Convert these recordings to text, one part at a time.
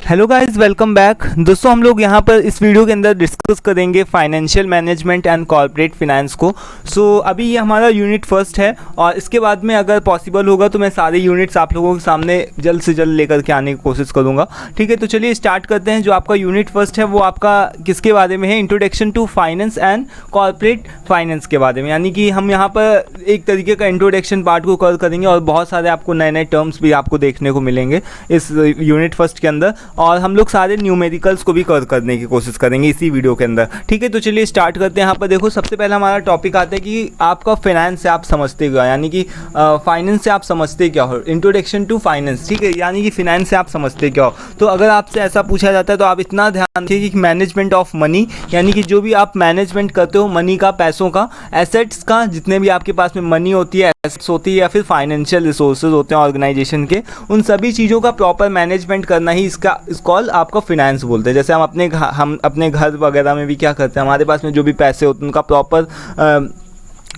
Hello guys, welcome back. दोस्तों, हम लोग यहाँ पर इस वीडियो के अंदर डिस्कस करेंगे financial management and corporate finance को। अभी ये हमारा यूनिट फर्स्ट है और इसके बाद में अगर पॉसिबल होगा तो मैं सारे यूनिट्स आप लोगों के सामने जल्द से जल्द लेकर के आने की कोशिश करूँगा। ठीक है, तो चलिए स्टार्ट करते हैं। जो आपका यूनिट फर्स्ट है वो आपका किसके बारे में है? Introduction to finance and corporate finance के बारे में। यानी कि हम यहाँ पर एक तरीके का इंट्रोडक्शन पार्ट को कवर करेंगे और बहुत सारे आपको नए नए टर्म्स भी आपको देखने को मिलेंगे इस यूनिट फर्स्ट के अंदर, और हम लोग सारे न्यूमेरिकल्स को भी कवर करने की कोशिश करेंगे इसी वीडियो के अंदर। ठीक है, तो चलिए स्टार्ट करते हैं। यहाँ पर देखो, सबसे पहला हमारा टॉपिक आता है कि आपका फाइनेंस से आप समझते क्या, यानी कि फाइनेंस से आप समझते क्या हो। इंट्रोडक्शन टू फाइनेंस, ठीक है, यानी कि फाइनेंस से आप समझते क्या हो। तो अगर आपसे ऐसा पूछा जाता है तो आप इतना ध्यान रखिए कि मैनेजमेंट ऑफ मनी, यानी कि जो भी आप मैनेजमेंट करते हो मनी का, पैसों का, एसेट्स का, जितने भी आपके पास में मनी होती है, एसेट्स होती है या फिर फाइनेंशियल रिसोर्सेज होते हैं ऑर्गेनाइजेशन के, उन सभी चीज़ों का प्रॉपर मैनेजमेंट करना ही इसको आपका फिनेंस बोलते हैं। जैसे हम अपने घर वगैरह में भी क्या करते हैं, हमारे पास में जो भी पैसे होते हैं उनका प्रॉपर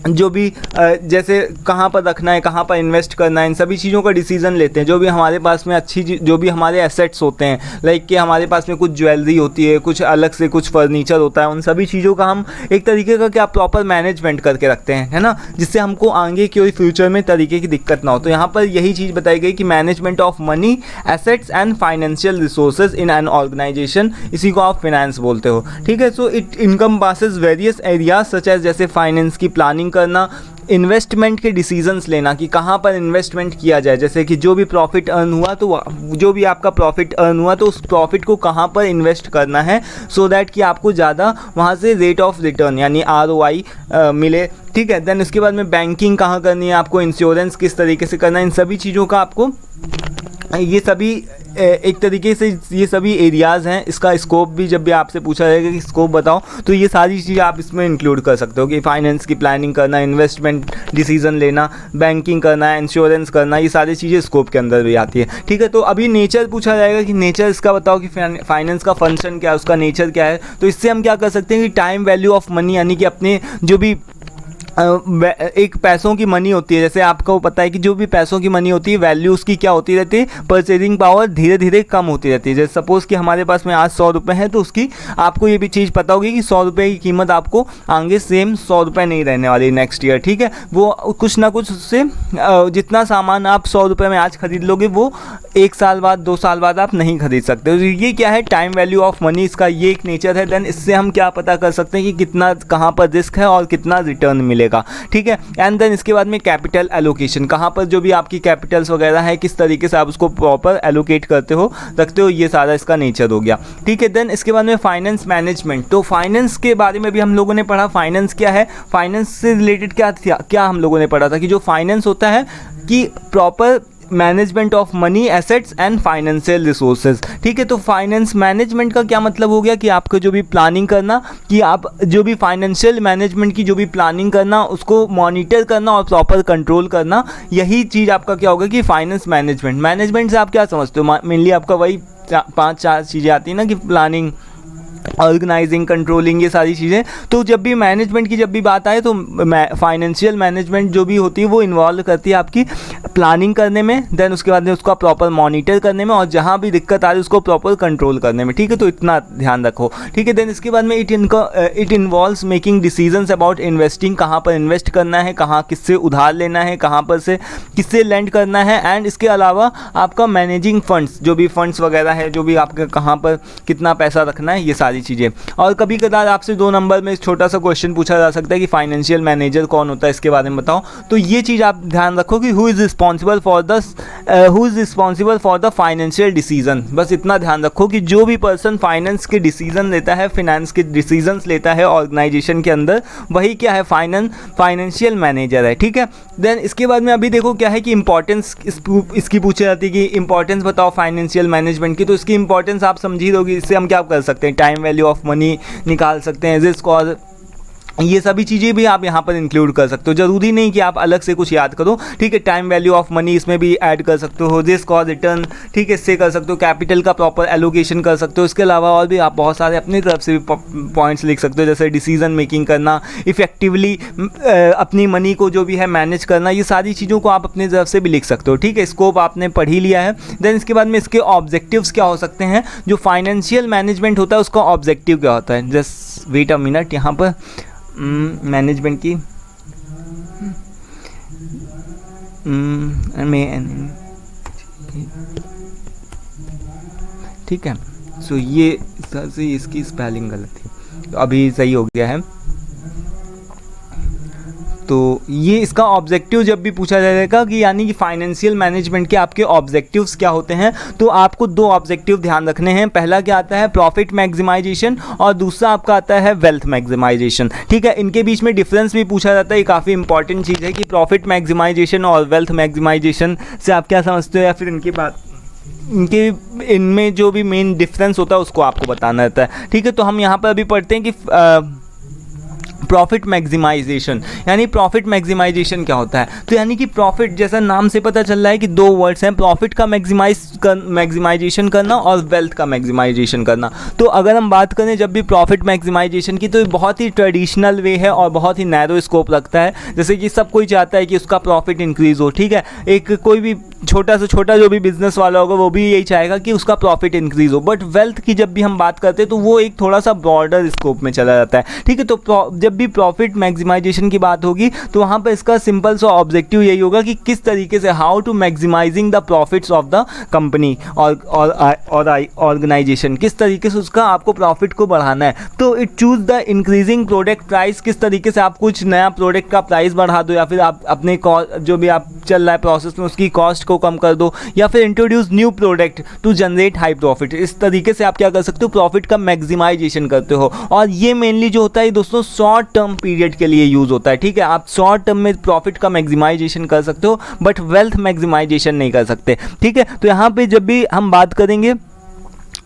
जो भी जैसे कहाँ पर रखना है, कहाँ पर इन्वेस्ट करना है, इन सभी चीज़ों का डिसीजन लेते हैं। जो भी हमारे पास में जो भी हमारे एसेट्स होते हैं, लाइक कि हमारे पास में कुछ ज्वेलरी होती है, कुछ अलग से कुछ फर्नीचर होता है, उन सभी चीज़ों का हम एक तरीके का क्या प्रॉपर मैनेजमेंट करके रखते हैं, है ना, जिससे हमको आगे कोई फ्यूचर में तरीके की दिक्कत ना हो। तो यहाँ पर यही चीज़ बताई गई कि management of money, assets and financial resources in an organisation, इसी को आप फाइनेंस बोलते हो। ठीक है, so it encompasses various areas such as, जैसे फाइनेंस की प्लानिंग करना, इन्वेस्टमेंट के डिसीजंस लेना कि कहाँ पर इन्वेस्टमेंट किया जाए, जैसे कि जो भी प्रॉफिट अर्न हुआ तो जो भी आपका प्रॉफिट अर्न हुआ तो उस प्रॉफिट को कहाँ पर इन्वेस्ट करना है, सो दैट कि आपको ज़्यादा वहाँ से रेट ऑफ रिटर्न यानी ROI मिले। ठीक है, देन उसके बाद में बैंकिंग कहाँ करनी है आपको, इंश्योरेंस किस तरीके से करना है, इन सभी चीज़ों का आपको, ये सभी एक तरीके से ये सभी एरियाज़ हैं। इसका स्कोप भी जब भी आपसे पूछा जाएगा कि स्कोप बताओ, तो ये सारी चीज़ें आप इसमें इंक्लूड कर सकते हो कि फाइनेंस की प्लानिंग करना, इन्वेस्टमेंट डिसीजन लेना, बैंकिंग करना, इंश्योरेंस करना, ये सारी चीज़ें स्कोप के अंदर भी आती है। ठीक है, तो अभी नेचर पूछा जाएगा कि नेचर इसका बताओ कि फाइनेंस का फंक्शन क्या है, उसका नेचर क्या है। तो इससे हम क्या कर सकते हैं कि टाइम वैल्यू ऑफ मनी, यानी कि अपने जो भी एक पैसों की मनी होती है, जैसे आपको पता है कि जो भी पैसों की मनी होती है वैल्यू उसकी क्या होती रहती है, परचेजिंग पावर धीरे धीरे कम होती रहती है। जैसे सपोज़ कि हमारे पास में आज 100 रुपये है, तो उसकी आपको ये भी चीज़ पता होगी कि 100 रुपये की कीमत आपको आगे सेम 100 रुपये नहीं रहने वाली नेक्स्ट ईयर। ठीक है, वो कुछ ना कुछ उससे जितना सामान आप 100 रुपये में आज खरीद लोगे वो 1 साल बाद, 2 साल बाद आप नहीं खरीद सकते। तो ये क्या है, टाइम वैल्यू ऑफ मनी, इसका ये एक नेचर है। देन इससे हम क्या पता कर सकते हैं कि कितना कहाँ पर रिस्क है और कितना रिटर्न मिलेगा। ठीक है, एंड देन इसके बाद में कैपिटल एलोकेशन, कहाँ पर जो भी आपकी कैपिटल्स वगैरह है किस तरीके से आप उसको प्रॉपर एलोकेट करते हो, रखते हो, ये सारा इसका नेचर हो गया। ठीक है, देन इसके बाद में फाइनेंस मैनेजमेंट। तो फाइनेंस के बारे में भी हम लोगों ने पढ़ा, फाइनेंस क्या है, फाइनेंस से रिलेटेड क्या हम लोगों ने पढ़ा था कि जो फाइनेंस होता है कि proper management of money, assets and financial resources. ठीक है, तो फाइनेंस मैनेजमेंट का क्या मतलब हो गया कि आपको जो भी प्लानिंग करना, कि आप जो भी फाइनेंशियल मैनेजमेंट की जो भी प्लानिंग करना, उसको मॉनिटर करना और प्रॉपर कंट्रोल करना, यही चीज़ आपका क्या होगा कि फाइनेंस मैनेजमेंट से आप क्या समझते हो? मेनली आपका वही 5-4 चीज़ें आती है ना, कि प्लानिंग, ऑर्गेनाइजिंग, कंट्रोलिंग, ये सारी चीज़ें। तो जब भी मैनेजमेंट की जब भी बात आए तो फाइनेंशियल मैनेजमेंट जो भी होती है वो इन्वॉल्व करती है आपकी प्लानिंग करने में, देन उसके बाद में उसका प्रॉपर मॉनिटर करने में, और जहाँ भी दिक्कत आ रही है उसको प्रॉपर कंट्रोल करने में। ठीक है, तो इतना ध्यान रखो। ठीक है, देन इसके बाद में it involves making decisions about investing, कहाँ पर इन्वेस्ट करना है, कहाँ किससे उधार लेना है, कहाँ पर से किससे लेंड करना है, एंड इसके अलावा आपका मैनेजिंग फंड्स, जो भी फंड्स वगैरह है, जो भी आपका कहाँ पर कितना पैसा रखना है, ये सारी चीज़ें। और कभी कदार आपसे 2 नंबर में छोटा सा क्वेश्चन पूछा जा सकता है कि फाइनेंशियल मैनेजर कौन होता है, इसके बारे में बताओ। तो ये चीज़ आप ध्यान रखो कि who is responsible for the financial decision. बस इतना ध्यान रखो कि जो भी पर्सन फाइनेंस के डिसीजन लेता है, फाइनेंस के डिसीजंस लेता है ऑर्गेनाइजेशन के अंदर, वही क्या है, फाइनेंशियल मैनेजर है। ठीक है, देन इसके बाद में अभी देखो क्या है कि इंपॉर्टेंस इसकी पूछी जाती है कि इंपॉर्टेंस बताओ फाइनेंशियल मैनेजमेंट की। तो इसकी इंपॉर्टेंस आप समझ ही दोगे। इससे हम क्या कर सकते हैं, टाइम वैल्यू ऑफ मनी निकाल सकते हैं, रिस्क और ये सभी चीज़ें भी आप यहाँ पर इंक्लूड कर सकते हो। ज़रूरी नहीं कि आप अलग से कुछ याद करो, ठीक है। टाइम वैल्यू ऑफ मनी इसमें भी ऐड कर सकते हो, रिस्क और रिटर्न, ठीक है, इससे कर सकते हो। कैपिटल का प्रॉपर एलोकेशन कर सकते हो। इसके अलावा और भी आप बहुत सारे अपनी तरफ से भी पॉइंट्स लिख सकते हो, जैसे डिसीजन मेकिंग करना, इफेक्टिवली अपनी मनी को जो भी है मैनेज करना, ये सारी चीज़ों को आप अपनी तरफ से भी लिख सकते हो, ठीक है। स्कोप आपने पढ़ ही लिया है। देन इसके बाद में इसके ऑब्जेक्टिव्स क्या हो सकते हैं, जो फाइनेंशियल मैनेजमेंट होता है उसका ऑब्जेक्टिव क्या होता है। जस्ट वेट अ मिनट, यहाँ पर मैनेजमेंट की ठीक है। सो ये सर से इसकी स्पेलिंग गलत थी, तो अभी सही हो गया है। तो ये इसका ऑब्जेक्टिव जब भी पूछा जाएगा कि यानी कि फाइनेंशियल मैनेजमेंट के आपके ऑब्जेक्टिव्स क्या होते हैं, तो आपको दो ऑब्जेक्टिव ध्यान रखने हैं। पहला क्या आता है, प्रॉफिट मैक्सिमाइजेशन, और दूसरा आपका आता है वेल्थ मैक्सिमाइजेशन, ठीक है। इनके बीच में डिफरेंस भी पूछा जाता है, ये काफ़ी इंपॉर्टेंट चीज़ है कि प्रॉफिट मैक्सिमाइजेशन और वेल्थ मैक्सिमाइजेशन से आप क्या समझते हो, या फिर इनमें जो भी मेन डिफरेंस होता है उसको आपको बताना रहता है, ठीक है। तो हम यहाँ पर अभी पढ़ते हैं कि प्रॉफिट मैक्सिमाइजेशन, यानी प्रॉफिट मैक्सिमाइजेशन क्या होता है। तो यानी कि प्रॉफिट, जैसा नाम से पता चल रहा है कि दो वर्ड्स हैं, प्रॉफिट का मैक्सिमाइजेशन करना और वेल्थ का मैक्सिमाइजेशन करना। तो अगर हम बात करें जब भी प्रॉफिट मैक्सिमाइजेशन की, तो बहुत ही ट्रेडिशनल वे है और बहुत ही नैरो स्कोप रखता है। जैसे कि सब कोई चाहता है कि उसका प्रॉफिट इंक्रीज़ हो, ठीक है। एक कोई भी छोटा से छोटा जो भी बिजनेस वाला होगा वो भी यही चाहेगा कि उसका प्रॉफिट इंक्रीज़ हो। बट वेल्थ की जब भी हम बात करते हैं तो वो एक थोड़ा सा ब्रॉडर स्कोप में चला जाता है, ठीक है। तो जब भी प्रॉफिट मैक्सिमाइजेशन की बात होगी तो वहाँ पर इसका सिंपल सा ऑब्जेक्टिव यही होगा कि किस तरीके से, how to maximising the profits of the company और ऑर्गेनाइजेशन, किस तरीके से उसका आपको प्रॉफिट को बढ़ाना है। तो it choose the increasing product price, किस तरीके से आप कुछ नया प्रोडक्ट का प्राइस बढ़ा दो, या फिर आप अपने जो भी आप चल रहा है प्रोसेस में उसकी कॉस्ट को कम कर दो, या फिर introduce new product to generate high profit. इस तरीके से आप क्या कर सकते हो, प्रॉफिट का मैक्सिमाइजेशन करते हो। और ये मेनली जो होता है दोस्तों शॉर्ट टर्म पीरियड के लिए यूज होता है, ठीक है। आप शॉर्ट टर्म में प्रॉफिट का मैक्सिमाइजेशन कर सकते हो बट वेल्थ मैक्सिमाइजेशन नहीं कर सकते, ठीक है। तो यहाँ पे जब भी हम बात करेंगे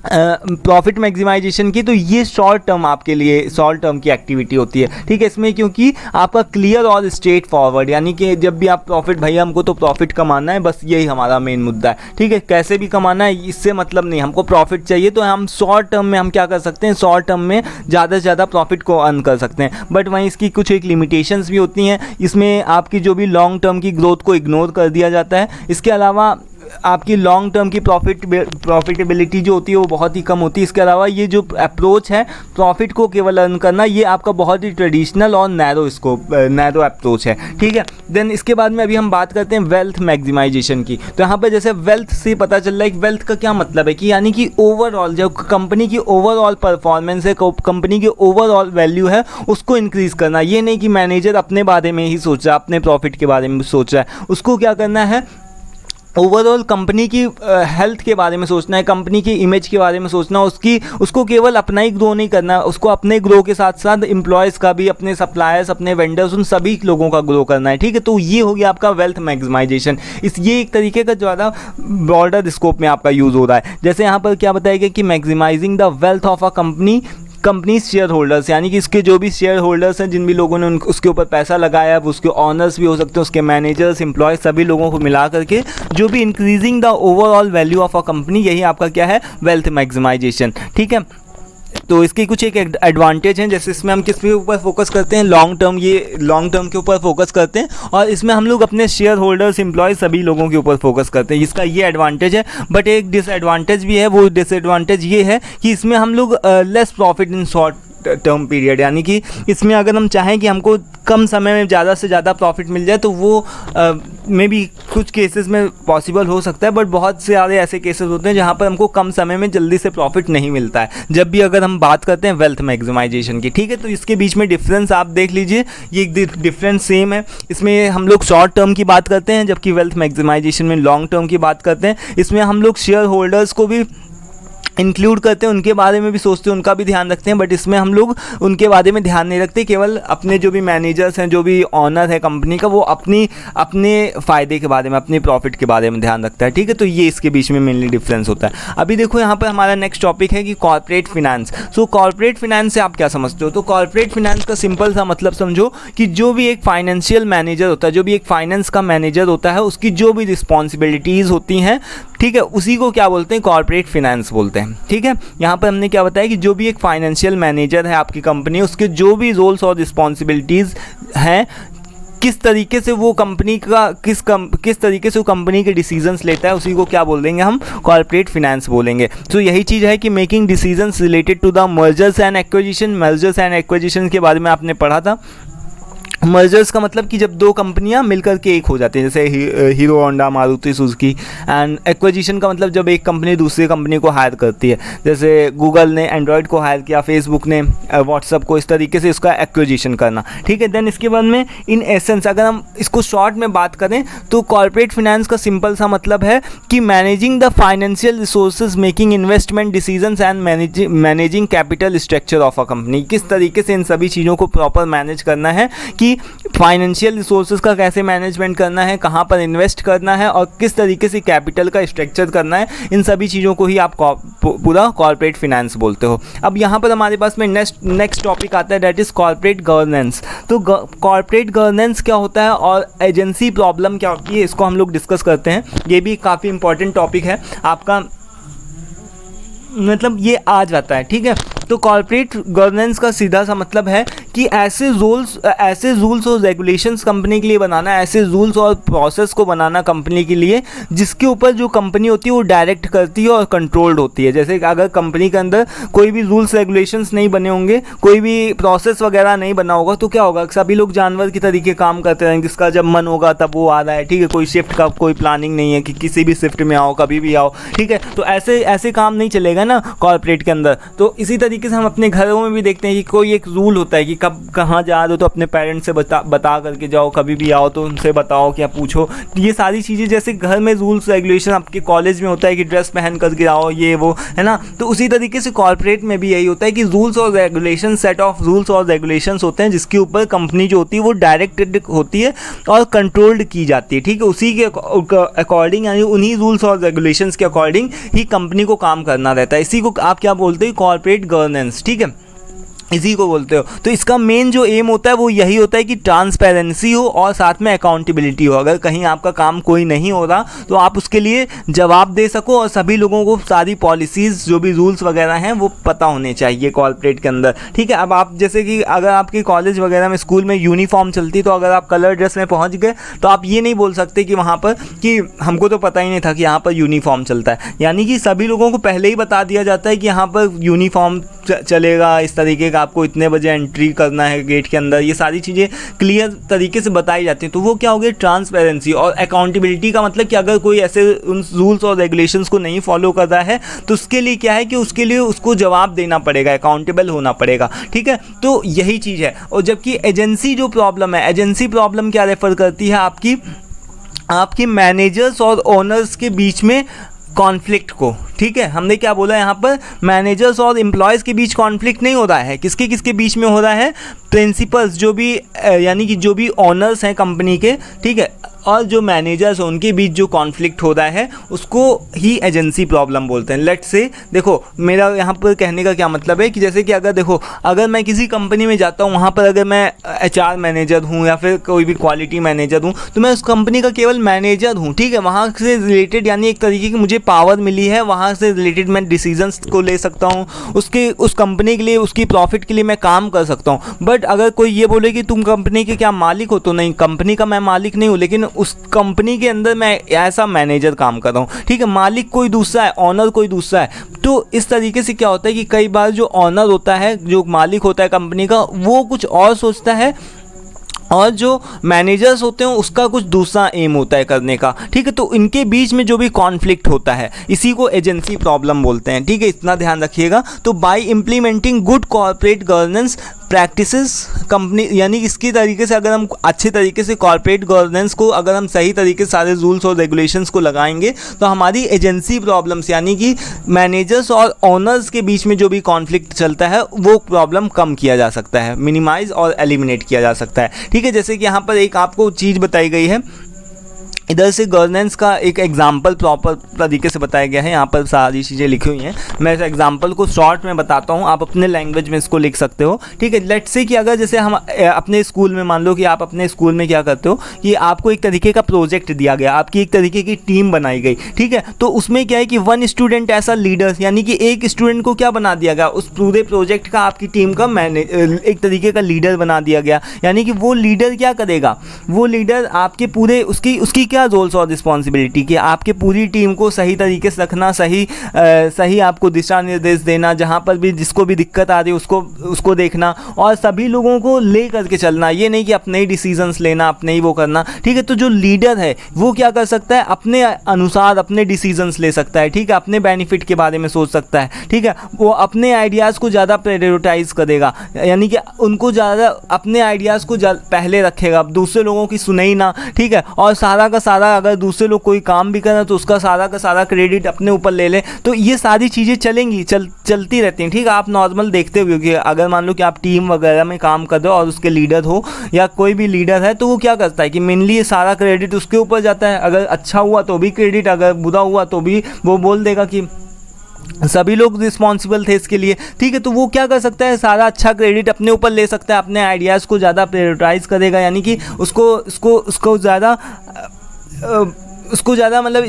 प्रॉफिट मैक्सिमाइजेशन की, तो ये शॉर्ट टर्म आपके लिए शॉर्ट टर्म की एक्टिविटी होती है, ठीक है। इसमें क्योंकि आपका क्लियर और स्ट्रेट फॉरवर्ड, यानी कि जब भी आप प्रॉफिट, भैया हमको तो प्रॉफिट कमाना है, बस यही हमारा मेन मुद्दा है, ठीक है। कैसे भी कमाना है इससे मतलब नहीं, हमको प्रॉफिट चाहिए। तो हम शॉर्ट टर्म में हम क्या कर सकते हैं, शॉर्ट टर्म में ज़्यादा से ज़्यादा प्रॉफिट को अर्न कर सकते हैं। बट वहीं इसकी कुछ एक लिमिटेशंस भी होती हैं, इसमें आपकी जो भी लॉन्ग टर्म की ग्रोथ को इग्नोर कर दिया जाता है। इसके अलावा आपकी लॉन्ग टर्म की प्रॉफिटेबिलिटी जो होती है वो बहुत ही कम होती है। इसके अलावा ये जो अप्रोच है प्रॉफिट को केवल अर्न करना, ये आपका बहुत ही ट्रेडिशनल और नैरो अप्रोच है, ठीक है। देन इसके बाद में अभी हम बात करते हैं वेल्थ मैक्सिमाइजेशन की। तो यहाँ पर जैसे वेल्थ से पता चल रहा है कि वेल्थ का क्या मतलब है, कि यानी कि ओवरऑल जो कंपनी की ओवरऑल परफॉर्मेंस है, कंपनी की ओवरऑल वैल्यू है, उसको इंक्रीज़ करना। ये नहीं कि मैनेजर अपने बारे में ही सोच रहा है, अपने प्रॉफिट के बारे में सोच रहा है, उसको क्या करना है, ओवरऑल कंपनी की हेल्थ के बारे में सोचना है, कंपनी की इमेज के बारे में सोचना, उसको केवल अपना ही ग्रो नहीं करना है, उसको अपने ग्रो के साथ साथ एम्प्लॉयज़ का भी, अपने सप्लायर्स, अपने वेंडर्स, उन सभी लोगों का ग्रो करना है, ठीक है। तो ये हो गया आपका वेल्थ मैक्सिमाइजेशन। ये एक तरीके का ज़्यादा ब्रॉडर स्कोप में आपका यूज़ हो रहा है। जैसे यहाँ पर क्या बताया गया कि maximising the wealth of a company share holders, यानी कि इसके जो भी शेयर होल्डर्स हैं, जिन भी लोगों ने उसके ऊपर पैसा लगाया है, उसके ऑनर्स भी हो सकते हैं, उसके मैनेजर्स, एम्प्लॉयज़, सभी लोगों को मिला करके जो भी increasing the overall value of a company, यही आपका क्या है, वेल्थ मैक्सिमाइजेशन, ठीक है। तो इसके कुछ एक एडवांटेज हैं, जैसे इसमें हम किस के ऊपर फोकस करते हैं, लॉन्ग टर्म के ऊपर फोकस करते हैं, और इसमें हम लोग अपने शेयर होल्डर्स, एम्प्लॉयज़, सभी लोगों के ऊपर फोकस करते हैं। इसका ये एडवांटेज है। बट एक डिसएडवांटेज भी है, वो डिसएडवांटेज ये है कि इसमें हम लोग less profit in short term period, यानी कि इसमें अगर हम चाहें कि हमको कम समय में ज़्यादा से ज़्यादा प्रॉफिट मिल जाए तो वो मे बी कुछ केसेस में पॉसिबल हो सकता है, बट बहुत से सारे ऐसे केसेस होते हैं जहाँ पर हमको कम समय में जल्दी से प्रॉफिट नहीं मिलता है, जब भी अगर हम बात करते हैं वेल्थ मैक्सिमाइजेशन की, ठीक है। तो इसके बीच में डिफरेंस आप देख लीजिए, ये डिफरेंस सेम है। इसमें हम लोग शॉर्ट टर्म की बात करते हैं, जबकि वेल्थ मैक्सिमाइजेशन में लॉन्ग टर्म की बात करते हैं। इसमें हम लोग शेयर होल्डर्स को भी इंक्लूड करते हैं, उनके बारे में भी सोचते हैं, उनका भी ध्यान रखते हैं, बट इसमें हम लोग उनके बारे में ध्यान नहीं रखते, केवल अपने जो भी मैनेजर्स हैं, जो भी ऑनर है कंपनी का, वो अपने फ़ायदे के बारे में, अपने प्रॉफिट के बारे में ध्यान रखता है, ठीक है। तो ये इसके बीच में मेनली डिफरेंस होता है। अभी देखो यहाँ पर हमारा नेक्स्ट टॉपिक है कि कॉर्पोरेट फिनेंस। सो कॉर्पोरेट फिनेंस से आप क्या समझते हो? तो कॉर्पोरेट फिनेंस का सिंपल सा मतलब समझो कि जो भी एक फाइनेंशियल मैनेजर होता है, जो भी एक फाइनेंस का मैनेजर होता है, उसकी जो भी रिस्पॉन्सिबिलिटीज़ होती हैं, ठीक है, उसी को क्या बोलते हैं? कॉर्पोरेट फिनेंस बोलते हैं, ठीक है। यहाँ पर हमने क्या बताया कि जो भी एक फाइनेंशियल मैनेजर है आपकी कंपनी, उसके जो भी रोल्स और रिस्पॉन्सिबिलिटीज़ हैं, किस तरीके से वो कंपनी का किस तरीके से वो कंपनी के डिसीजंस लेता है, उसी को क्या बोल देंगे हम? कॉर्पोरेट फिनेंस बोलेंगे। तो यही चीज़ है कि making decisions related to the mergers and acquisition के बारे में आपने पढ़ा था। मर्जर्स का मतलब कि जब दो कंपनियां मिलकर के एक हो जाती हैं, जैसे hero Honda, Maruti Suzuki. And acquisition का मतलब जब एक कंपनी दूसरी कंपनी को हायर करती है, जैसे गूगल ने एंड्रॉयड को हायर किया, फेसबुक ने व्हाट्सअप को, इस तरीके से इसका एक्विजिशन करना, ठीक है। देन इसके बाद में इन एसेंस अगर हम इसको शॉर्ट में बात करें तो कॉर्पोरेट फिनेंस का सिंपल सा मतलब है कि managing the financial resources, making investment decisions and managing capital structure of a company. किस तरीके से इन सभी चीज़ों को प्रॉपर मैनेज करना है, कि फाइनेंशियल रिसोर्सेज का कैसे मैनेजमेंट करना है, कहाँ पर इन्वेस्ट करना है और किस तरीके से कैपिटल का स्ट्रक्चर करना है, इन सभी चीज़ों को ही आप पूरा कॉर्पोरेट फिनेंस बोलते हो। अब यहाँ पर हमारे पास में नेक्स्ट टॉपिक आता है, दैट इज़ कॉर्पोरेट गवर्नेंस। तो कॉर्पोरेट गवर्नेंस क्या होता है और एजेंसी प्रॉब्लम क्या होती है, इसको हम लोग डिस्कस करते हैं। ये भी काफ़ी इंपॉर्टेंट टॉपिक है आपका, मतलब ये आ जाता है, ठीक है। तो कॉर्पोरेट गवर्नेंस का सीधा सा मतलब है कि ऐसे रूल्स और रेगुलेशंस कंपनी के लिए बनाना, ऐसे रूल्स और प्रोसेस को बनाना कंपनी के लिए जिसके ऊपर जो कंपनी होती है वो डायरेक्ट करती है और कंट्रोल्ड होती है। जैसे अगर कंपनी के अंदर कोई भी रूल्स रेगुलेशंस नहीं बने होंगे, कोई भी प्रोसेस वगैरह नहीं बना होगा, तो क्या होगा? सभी लोग जानवर की तरीके काम करते रहेंगे, जिसका जब मन होगा तब वो आ रहा है, ठीक है। कोई शिफ्ट का कोई प्लानिंग नहीं है कि किसी भी शिफ्ट में आओ, कभी भी आओ, ठीक है। तो ऐसे काम नहीं चलेगा ना कॉर्पोरेट के अंदर। तो इसी तरीके से हम अपने घरों में भी देखते हैं कि कोई एक रूल होता है कि कब कहाँ जा रहे हो तो अपने पेरेंट्स से बता करके जाओ, कभी भी आओ तो उनसे बताओ, क्या पूछो, ये सारी चीज़ें। जैसे घर में रूल्स रेगुलेशन, आपके कॉलेज में होता है कि ड्रेस पहन करके आओ, ये वो, है ना। तो उसी तरीके से कॉर्पोरेट में भी यही होता है कि रूल्स और रेगुलेशन, सेट ऑफ रूल्स और रेगुलेशंस होते हैं जिसके ऊपर कंपनी जो होती है वो डायरेक्टेड होती है और कंट्रोल्ड की जाती है, ठीक है। उसी के अकॉर्डिंग, यानी उन्हीं रूल्स और रेगुलेशंस के अकॉर्डिंग ही कंपनी को काम करना रहता है। इसी को आप क्या बोलते हो? कॉर्पोरेट गवर्नेंस, ठीक है, इसी को बोलते हो। तो इसका मेन जो एम होता है वो यही होता है कि ट्रांसपेरेंसी हो और साथ में अकाउंटेबिलिटी हो। अगर कहीं आपका काम कोई नहीं हो रहा तो आप उसके लिए जवाब दे सको और सभी लोगों को सारी पॉलिसीज़, जो भी रूल्स वगैरह हैं, वो पता होने चाहिए कॉर्पोरेट के अंदर, ठीक है। अब आप जैसे कि अगर आपके कॉलेज वगैरह में, स्कूल में यूनिफॉर्म चलती, तो अगर आप कलर ड्रेस में पहुँच गए तो आप ये नहीं बोल सकते कि वहाँ पर कि हमको तो पता ही नहीं था कि यहाँ पर यूनिफॉर्म चलता है। यानी कि सभी लोगों को पहले ही बता दिया जाता है कि यहाँ पर यूनिफॉर्म चलेगा, इस तरीके का आपको इतने बजे एंट्री करना है गेट के अंदर, ये सारी चीज़ें क्लियर तरीके से बताई जाती हैं। तो वो क्या हो गया? ट्रांसपेरेंसी। और अकाउंटेबिलिटी का मतलब कि अगर कोई ऐसे उन रूल्स और रेगुलेशंस को नहीं फॉलो कर रहा है तो उसके लिए क्या है कि उसके लिए उसको जवाब देना पड़ेगा, अकाउंटेबल होना पड़ेगा, ठीक है। तो यही चीज़ है। और जबकि एजेंसी जो प्रॉब्लम है, एजेंसी प्रॉब्लम क्या रेफर करती है? आपकी मैनेजर्स और ओनर्स के बीच में कॉन्फ्लिक्ट को, ठीक है। हमने क्या बोला यहाँ पर? मैनेजर्स और एम्प्लॉयज़ के बीच कॉन्फ्लिक्ट नहीं हो रहा है, किसके किसके बीच में हो रहा है? प्रिंसिपल्स, जो भी यानी कि जो भी ओनर्स हैं कंपनी के, ठीक है, और जो मैनेजर्स हैं उनके बीच जो कॉन्फ्लिक्ट हो रहा है उसको ही एजेंसी प्रॉब्लम बोलते हैं। लेट्स से, देखो मेरा यहाँ पर कहने का क्या मतलब है कि जैसे कि अगर मैं किसी कंपनी में जाता हूँ, वहाँ पर अगर मैं HR मैनेजर हूँ या फिर कोई भी क्वालिटी मैनेजर हूँ, तो मैं उस कंपनी का केवल मैनेजर हूँ, ठीक है। वहाँ से रिलेटेड, यानी एक तरीके की मुझे पावर मिली है, वहाँ से रिलेटेड मैं डिसीजंस को ले सकता हूँ, उस कंपनी के लिए, उसकी प्रॉफिट के लिए मैं काम कर सकता हूँ। बट अगर कोई ये बोले कि तुम कंपनी के क्या मालिक हो, तो नहीं, कंपनी का मैं मालिक नहीं हूँ, लेकिन उस कंपनी के अंदर मैं ऐसा मैनेजर काम कर रहा हूँ, ठीक है। मालिक कोई दूसरा है, ऑनर कोई दूसरा है। तो इस तरीके से क्या होता है कि कई बार जो ऑनर होता है, जो मालिक होता है कंपनी का, वो कुछ और सोचता है और जो मैनेजर्स होते हैं उसका कुछ दूसरा एम होता है करने का, ठीक है। तो इनके बीच में जो भी कॉन्फ्लिक्ट होता है, इसी को एजेंसी प्रॉब्लम बोलते हैं, ठीक है। इतना ध्यान रखिएगा। तो bye implementing good corporate governance, practices company, यानी इसकी तरीके से अगर हम अच्छे तरीके से कॉर्पोरेट गवर्नेंस को अगर हम सही तरीके से सारे रूल्स और रेगुलेशंस को लगाएंगे तो हमारी एजेंसी प्रॉब्लम्स यानी कि मैनेजर्स और ओनर्स के बीच में जो भी कॉन्फ्लिक्ट चलता है वो प्रॉब्लम कम किया जा सकता है, मिनिमाइज और एलिमिनेट किया जा सकता है। ठीक है, जैसे कि यहाँ पर एक आपको चीज़ बताई गई है, इधर से गवर्नेंस का एक एग्जाम्पल प्रॉपर तरीके से बताया गया है, यहाँ पर सारी चीज़ें लिखी हुई हैं। मैं इस एग्जाम्पल को शॉर्ट में बताता हूँ, आप अपने लैंग्वेज में इसको लिख सकते हो। ठीक है, लेट्स से कि अगर जैसे हम अपने स्कूल में, मान लो कि आप अपने स्कूल में क्या करते हो कि आपको एक तरीके का प्रोजेक्ट दिया गया, आपकी एक तरीके की टीम बनाई गई। ठीक है, तो उसमें क्या है कि वन स्टूडेंट ऐसा लीडर, यानी कि एक स्टूडेंट को क्या बना दिया गया, उस पूरे प्रोजेक्ट का आपकी टीम का एक तरीके का लीडर बना दिया गया। यानी कि वो लीडर क्या करेगा, वो लीडर आपके पूरे उसकी क्या रोल्स और रिस्पॉन्सिबिलिटी कि आपके पूरी टीम को सही तरीके से रखना, सही आपको दिशा निर्देश देना, जहाँ पर भी जिसको भी दिक्कत आ रही है उसको देखना और सभी लोगों को ले करके चलना। ये नहीं कि अपने ही डिसीजंस लेना, अपने ही वो करना। ठीक है, तो जो लीडर है वो क्या कर सकता है, अपने अनुसार अपने डिसीजंस ले सकता है। ठीक है, अपने बेनिफिट के बारे में सोच सकता है। ठीक है, वो अपने आइडियाज़ को ज़्यादा प्रायोरिटाइज करेगा, यानी कि उनको ज़्यादा अपने आइडियाज़ को पहले रखेगा, दूसरे लोगों की सुने ही ना। ठीक है, और सारा का सारा अगर दूसरे लोग कोई काम भी करें तो उसका सारा का सारा क्रेडिट अपने ऊपर ले लें। तो ये सारी चीज़ें चलेंगी, चलती रहती हैं। ठीक है, आप नॉर्मल देखते हो कि अगर मान लो कि आप टीम वगैरह में काम कर रहे हो और उसके लीडर हो या कोई भी लीडर है, तो वो क्या करता है कि मेनली ये सारा क्रेडिट उसके ऊपर जाता है। अगर अच्छा हुआ तो भी क्रेडिट, अगर बुरा हुआ तो भी वो बोल देगा कि सभी लोग रिस्पॉन्सिबल थे इसके लिए। ठीक है, तो वो क्या कर सकता है, सारा अच्छा क्रेडिट अपने ऊपर ले सकता है, अपने आइडियाज़ को ज़्यादा प्रायोरिटाइज करेगा, यानी कि उसको ज़्यादा मतलब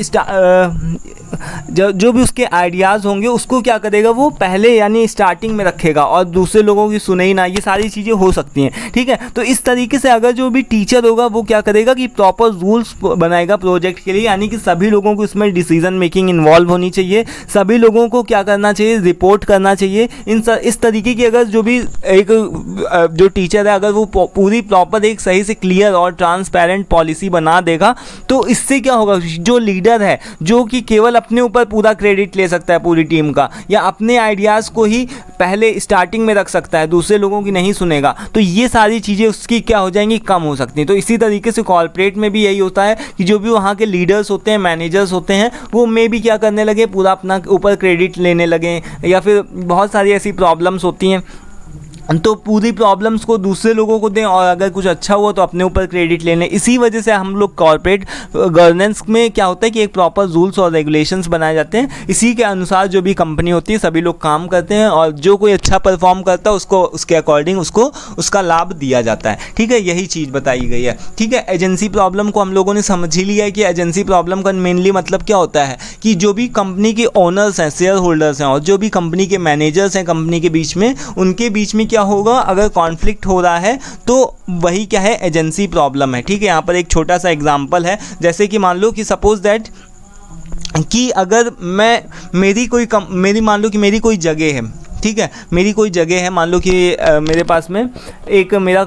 जो भी उसके आइडियाज़ होंगे उसको क्या करेगा, वो पहले यानी स्टार्टिंग में रखेगा और दूसरे लोगों की सुने ही ना। ये सारी चीज़ें हो सकती हैं। ठीक है, तो इस तरीके से अगर जो भी टीचर होगा वो क्या करेगा कि प्रॉपर रूल्स बनाएगा प्रोजेक्ट के लिए, यानी कि सभी लोगों को इसमें डिसीजन मेकिंग इन्वॉल्व होनी चाहिए, सभी लोगों को क्या करना चाहिए, रिपोर्ट करना चाहिए। इस तरीके की अगर जो भी जो टीचर है अगर वो पूरी प्रॉपर एक सही से क्लियर और ट्रांसपेरेंट पॉलिसी बना देगा तो इससे क्या होगा, जो लीडर है जो कि केवल अपने ऊपर पूरा क्रेडिट ले सकता है पूरी टीम का, या अपने आइडियाज़ को ही पहले स्टार्टिंग में रख सकता है, दूसरे लोगों की नहीं सुनेगा, तो ये सारी चीज़ें उसकी क्या हो जाएंगी, कम हो सकती हैं। तो इसी तरीके से कॉर्पोरेट में भी यही होता है कि जो भी वहाँ के लीडर्स होते हैं, मैनेजर्स होते हैं, वो मे भी क्या करने लगे, पूरा अपना ऊपर क्रेडिट लेने लगे, या फिर बहुत सारी ऐसी प्रॉब्लम्स होती हैं तो पूरी प्रॉब्लम्स को दूसरे लोगों को दें और अगर कुछ अच्छा हुआ तो अपने ऊपर क्रेडिट ले लें। इसी वजह से हम लोग कॉर्पोरेट गवर्नेंस में क्या होता है कि एक प्रॉपर रूल्स और रेगुलेशंस बनाए जाते हैं, इसी के अनुसार जो भी कंपनी होती है सभी लोग काम करते हैं और जो कोई अच्छा परफॉर्म करता है उसको उसके अकॉर्डिंग उसको उसका लाभ दिया जाता है। ठीक है, यही चीज़ बताई गई है। ठीक है, एजेंसी प्रॉब्लम को हम लोगों ने समझ ही लिया है कि एजेंसी प्रॉब्लम का मेनली मतलब क्या होता है कि जो भी कंपनी के ओनर्स हैं, शेयर होल्डर्स हैं और जो भी कंपनी के मैनेजर्स हैं कंपनी के बीच में, उनके बीच में क्या होगा, अगर कॉन्फ्लिक्ट हो रहा है तो वही क्या है, एजेंसी प्रॉब्लम है। ठीक है, यहाँ पर एक छोटा सा एग्जांपल है, जैसे कि मान लो कि सपोज दैट कि अगर मेरी मान लो कि मेरी कोई जगह है। ठीक है, मेरी कोई जगह है, मान लो कि मेरे पास में एक मेरा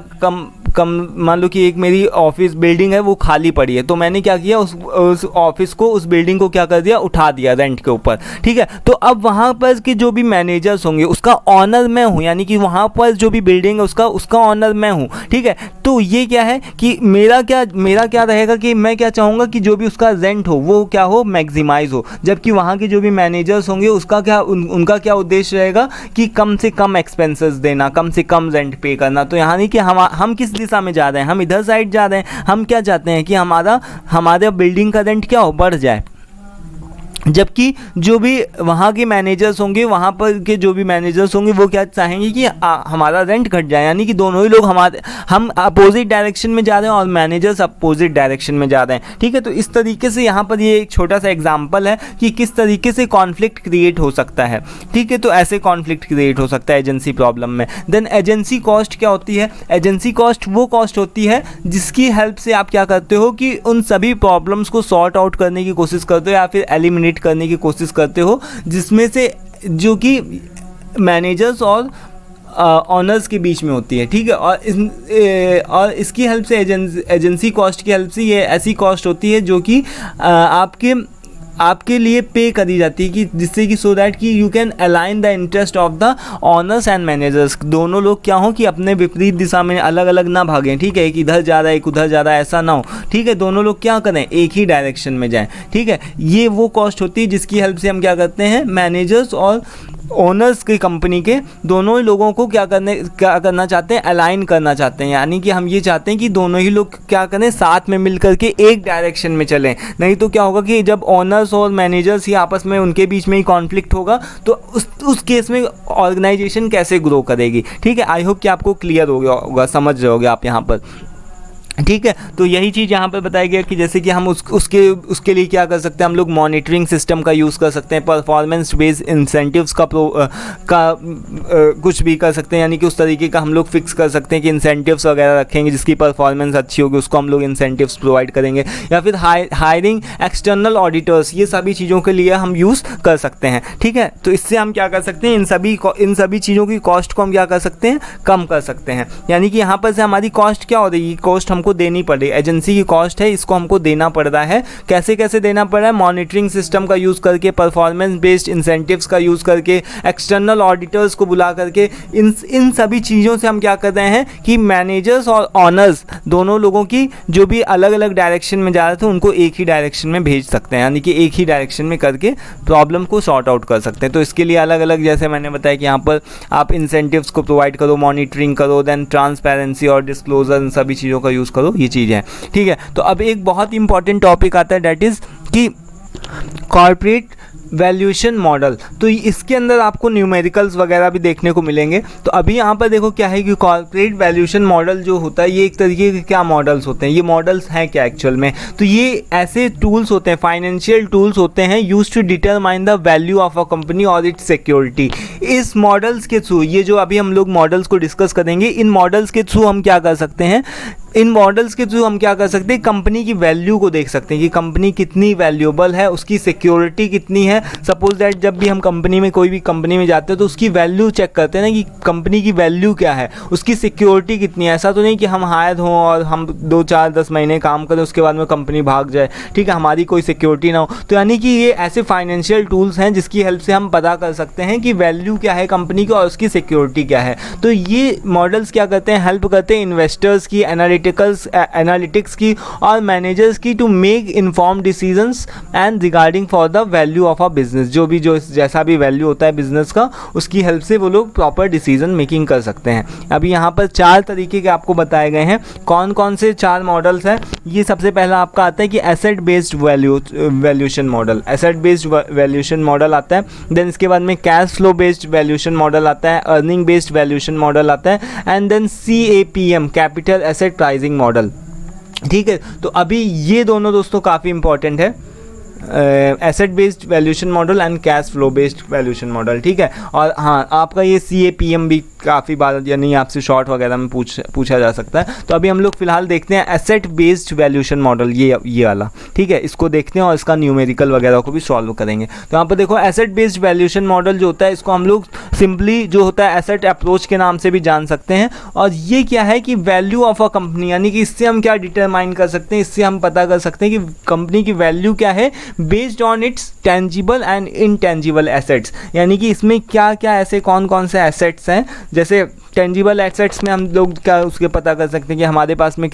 मान लो कि एक मेरी ऑफिस बिल्डिंग है वो खाली पड़ी है, तो मैंने क्या किया, उस ऑफिस को, उस बिल्डिंग को क्या कर दिया, उठा दिया रेंट के ऊपर। ठीक है, तो अब वहाँ पर के जो भी मैनेजर्स होंगे उसका ऑनर मैं हूँ, यानी कि वहाँ पर जो भी बिल्डिंग है उसका ऑनर मैं हूँ। ठीक है, तो ये क्या है कि मेरा क्या रहेगा कि मैं क्या चाहूँगा कि जो भी उसका रेंट हो वो क्या हो, मैक्सिमाइज हो, जबकि वहाँ के जो भी मैनेजर्स होंगे उसका क्या उनका क्या उद्देश्य रहेगा कि कम से कम एक्सपेंसेस देना, कम से कम रेंट पे करना। तो यहाँ नहीं कि हम किस दिशा में जा रहे हैं, हम इधर साइड जा रहे हैं, हम क्या चाहते हैं कि हमारे बिल्डिंग का रेंट क्या हो, बढ़ जाए, जबकि जो भी वहाँ के मैनेजर्स होंगे, वहाँ पर के जो भी मैनेजर्स होंगे वो क्या चाहेंगे कि हमारा रेंट घट जाए, यानी कि दोनों ही लोग हम अपोजिट डायरेक्शन में जा रहे हैं और मैनेजर्स अपोजिट डायरेक्शन में जा रहे हैं। ठीक है, तो इस तरीके से यहाँ पर ये एक छोटा सा एग्जांपल है कि किस तरीके से कॉन्फ्लिक्ट क्रिएट हो सकता है। ठीक है, तो ऐसे कॉन्फ्लिक्ट क्रिएट हो सकता है एजेंसी प्रॉब्लम में। देन एजेंसी कॉस्ट क्या होती है, एजेंसी कॉस्ट वो कॉस्ट होती है जिसकी हेल्प से आप क्या करते हो कि उन सभी प्रॉब्लम्स को सॉर्ट आउट करने की कोशिश करते हो या फिर एलिमिनेट करने की कोशिश करते हो, जिसमें से जो कि मैनेजर्स और ऑनर्स के बीच में होती है। ठीक है, और इसकी हेल्प से एजेंसी कॉस्ट की हेल्प से ये ऐसी कॉस्ट होती है जो कि आपके आपके लिए पे करी जाती है, कि जिससे कि सो दैट कि you can align the interest of the honours and managers. दोनों लोग क्या हो कि अपने विपरीत दिशा में अलग अलग ना भागें, ठीक है, एक इधर जा रहा है एक उधर जा रहा है, ऐसा ना हो, ठीक है, दोनों लोग क्या करें, एक ही डायरेक्शन में जाएं, ठीक है। ये वो कॉस्ट होती है जिसकी हेल्प से हम क्या करते हैं, मैनेजर्स और ओनर्स की कंपनी के दोनों ही लोगों को क्या करना चाहते हैं, अलाइन करना चाहते हैं। यानी कि हम ये चाहते हैं कि दोनों ही लोग क्या करें, साथ में मिल करके एक डायरेक्शन में चलें। नहीं तो क्या होगा कि जब ओनर्स और मैनेजर्स ही आपस में उनके बीच में ही कॉन्फ्लिक्ट होगा तो उस केस में ऑर्गेनाइजेशन कैसे ग्रो करेगी, ठीक है। आई होप कि आपको क्लियर हो गया होगा, समझ रहे होगे आप यहाँ पर, ठीक है। तो यही चीज़ यहाँ पर बताया गया कि जैसे कि हम उसके लिए क्या कर सकते हैं, हम लोग मॉनिटरिंग सिस्टम का यूज़ कर सकते हैं, परफॉर्मेंस बेस्ड इंसेंटिव्स का कुछ भी कर सकते हैं। यानी कि उस तरीके का हम लोग फिक्स कर सकते हैं कि इंसेंटिव्स वगैरह रखेंगे, जिसकी परफॉर्मेंस अच्छी होगी उसको हम लोग इंसेंटिव्स प्रोवाइड करेंगे, या फिर हायरिंग एक्सटर्नल ऑडिटर्स, ये सभी चीज़ों के लिए हम यूज़ कर सकते हैं, ठीक है। तो इससे हम क्या कर सकते हैं, इन सभी चीज़ों की कॉस्ट को हम क्या कर सकते हैं, कम कर सकते हैं। यानी कि यहाँ पर से हमारी कॉस्ट क्या हो रही है, कॉस्ट हमको देनी पड़ रही है, एजेंसी की कॉस्ट है, इसको हमको देना पड़ रहा है। कैसे कैसे देना पड़ रहा है, मॉनिटरिंग सिस्टम का यूज़ करके, परफॉर्मेंस बेस्ड इंसेंटिव्स का यूज़ करके, एक्सटर्नल ऑडिटर्स को बुला करके, इन सभी चीज़ों से हम क्या कर रहे हैं कि मैनेजर्स और ऑनर्स दोनों लोगों की जो भी अलग अलग डायरेक्शन में जा रहे थे उनको एक ही डायरेक्शन में भेज सकते हैं। यानी कि एक ही डायरेक्शन में करके प्रॉब्लम को सॉर्ट आउट कर सकते हैं। तो इसके लिए अलग अलग, जैसे मैंने बताया कि यहाँ पर आप इंसेंटिव्स को प्रोवाइड करो, मॉनिटरिंग करो, देन ट्रांसपेरेंसी और डिस्क्लोजर, इन सभी चीज़ों का यूज़ करो, ये चीज़ है, ठीक है। तो अब एक बहुत ही इंपॉर्टेंट टॉपिक आता है, दैट इज कि कॉर्पोरेट वैल्यूएशन मॉडल। तो इसके अंदर आपको न्यूमेरिकल्स वगैरह भी देखने को मिलेंगे। तो अभी यहाँ पर देखो क्या है कि कॉर्पोरेट वैल्यूएशन मॉडल जो होता है, ये एक तरीके के क्या मॉडल्स होते हैं, ये मॉडल्स हैं क्या एक्चुअल में, तो ये ऐसे टूल्स होते हैं, फाइनेंशियल टूल्स होते हैं, used to determine the value of a company और इट्स सिक्योरिटी। इस मॉडल्स के थ्रू, ये जो अभी हम लोग मॉडल्स को डिस्कस करेंगे, इन मॉडल्स के थ्रू हम क्या कर सकते हैं, इन मॉडल्स के थ्रू हम क्या कर सकते हैं, कंपनी की वैल्यू को देख सकते हैं कि कंपनी कितनी वैल्यूएबल है, उसकी सिक्योरिटी कितनी है। सपोज दैट जब भी हम कंपनी में, कोई भी कंपनी में जाते हैं तो उसकी वैल्यू चेक करते हैं ना कि कंपनी की वैल्यू क्या है, उसकी सिक्योरिटी कितनी है। ऐसा तो नहीं कि हम हायर हों और हम 2 4 10 महीने काम करें उसके बाद में कंपनी भाग जाए, ठीक है, हमारी कोई सिक्योरिटी ना हो। तो यानी कि ये ऐसे फाइनेंशियल टूल्स हैं जिसकी हेल्प से हम पता कर सकते हैं कि वैल्यू क्या है कंपनी की और उसकी सिक्योरिटी क्या है। तो ये मॉडल्स क्या करते हैं, हेल्प करते हैं इन्वेस्टर्स की, एनालिटिक्स की और मैनेजर्स की to make informed decisions and regarding for the value of a business. जो जैसा भी वैल्यू होता है बिजनेस का, उसकी हेल्प से वो लोग प्रॉपर डिसीजन मेकिंग कर सकते हैं। अभी यहाँ पर 4 तरीके के आपको बताए गए हैं। कौन कौन से 4 मॉडल्स हैं, ये सबसे पहला आपका आता है कि asset based valuation model, asset based valuation model आता है। देन इसके बाद में cash flow based valuation model आता है, अर्निंग बेस्ड वैल्यूएशन मॉडल आता है, and then CAPM, capital asset pricing model, ठीक है। तो अभी ये दोनों दोस्तों काफ़ी इंपॉर्टेंट है, asset based valuation model and cash flow based valuation model, ठीक है। और हाँ, आपका ये CAPM भी काफ़ी बार यानी आपसे शॉर्ट वगैरह में पूछा जा सकता है। तो अभी हम लोग फिलहाल देखते हैं एसेट बेस्ड वैल्यूएशन मॉडल, ये वाला, ठीक है, इसको देखते हैं और इसका न्यूमेरिकल वगैरह को भी सॉल्व करेंगे। तो यहाँ पर देखो एसेट बेस्ड वैल्यूएशन मॉडल जो होता है, इसको हम लोग सिंपली जो होता है एसेट अप्रोच के नाम से भी जान सकते हैं। और ये क्या है कि वैल्यू ऑफ अ कंपनी, यानी कि इससे हम क्या डिटरमाइन कर सकते हैं, इससे हम पता कर सकते हैं कि कंपनी की वैल्यू क्या है based on it's tangible and intangible assets. यानी कि इसमें क्या क्या ऐसे कौन कौन से एसेट्स हैं, जैसे टेंजिबल एसेट्स में हम लोग क्या उसके पता कर सकते हैं कि हमारे पास में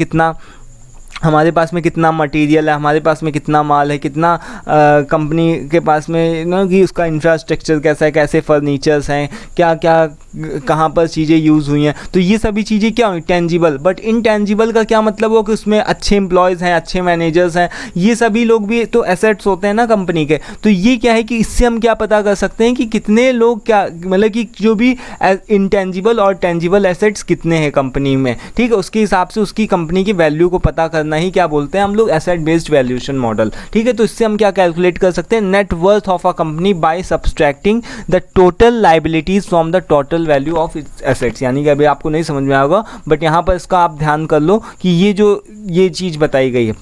कितना मटेरियल है, हमारे पास में कितना माल है, कितना कंपनी के पास में ना कि उसका इंफ्रास्ट्रक्चर कैसा है, कैसे फर्नीचर्स हैं, क्या क्या कहाँ पर चीज़ें यूज़ हुई हैं। तो ये सभी चीज़ें क्या हुई, टेंजिबल। बट इनटेंजिबल का क्या मतलब हो कि उसमें अच्छे एम्प्लॉयज़ हैं, अच्छे मैनेजर्स हैं, ये सभी लोग भी तो एसेट्स होते हैं ना कंपनी के। तो ये क्या है कि इससे हम क्या पता कर सकते हैं कि कितने लोग क्या, मतलब कि जो भी इनटेंजिबल और टेंजिबल एसेट्स कितने हैं कंपनी में, ठीक है, उसके हिसाब से उसकी कंपनी की वैल्यू को पता करना ही क्या बोलते हैं हम लोग, एसेट बेस्ड वैल्यूएशन मॉडल, ठीक है। तो इससे हम क्या कैलकुलेट कर सकते हैं, net worth of a company by subtracting the total liabilities from the total value of its assets. यानी कि अभी आपको नहीं समझ में आएगा, बट यहाँ पर इसका आप ध्यान कर लो कि ये चीज़ बताई गई है,